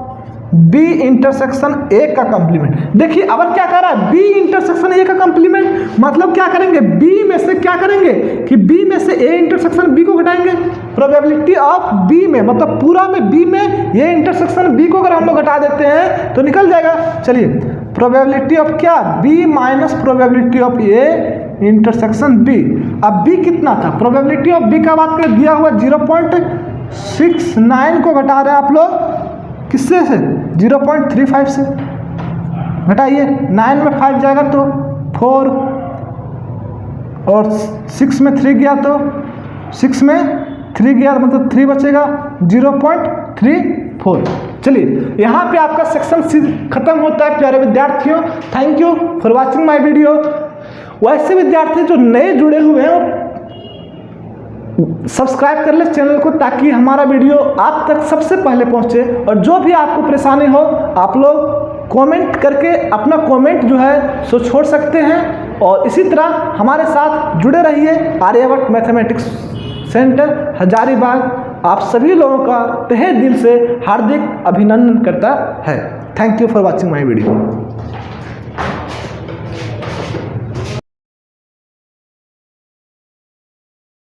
B intersection A का कंप्लीमेंट। देखिए अब क्या कर रहा है, बी इंटरसेक्शन ए का कंप्लीमेंट, मतलब क्या करेंगे, बी में से क्या करेंगे, कि बी में से ए इंटरसेक्शन बी को घटाएंगे। प्रोबेबिलिटी ऑफ बी में, मतलब पूरा में बी में ये इंटरसेक्शन बी को अगर हम लोग घटा देते हैं तो निकल जाएगा। चलिए प्रोबेबिलिटी ऑफ क्या, B minus probability of A intersection B. अब बी कितना था, प्रोबेबिलिटी ऑफ बी का बात करें, दिया हुआ 0.69 को घटा रहे हैं आप लोग, किससे से, 0.35 से घटाइए, 9 में 5 जाएगा तो 4 और 6 में 3 गया तो 6 में 3 गया मतलब 3 बचेगा, 0.34। चलिए यहाँ पे आपका सेक्शन सी खत्म होता है प्यारे विद्यार्थियों। Thank you for watching my video. वैसे विद्यार्थी जो नए जुड़े हुए हैं सब्सक्राइब कर ले चैनल को, ताकि हमारा वीडियो आप तक सबसे पहले पहुंचे। और जो भी आपको परेशानी हो आप लोग कमेंट करके अपना कमेंट जो है सो छोड़ सकते हैं। और इसी तरह हमारे साथ जुड़े रहिए। आर्यभट्ट मैथमेटिक्स सेंटर हजारीबाग आप सभी लोगों का तहे दिल से हार्दिक अभिनंदन करता है। Thank you for watching my video.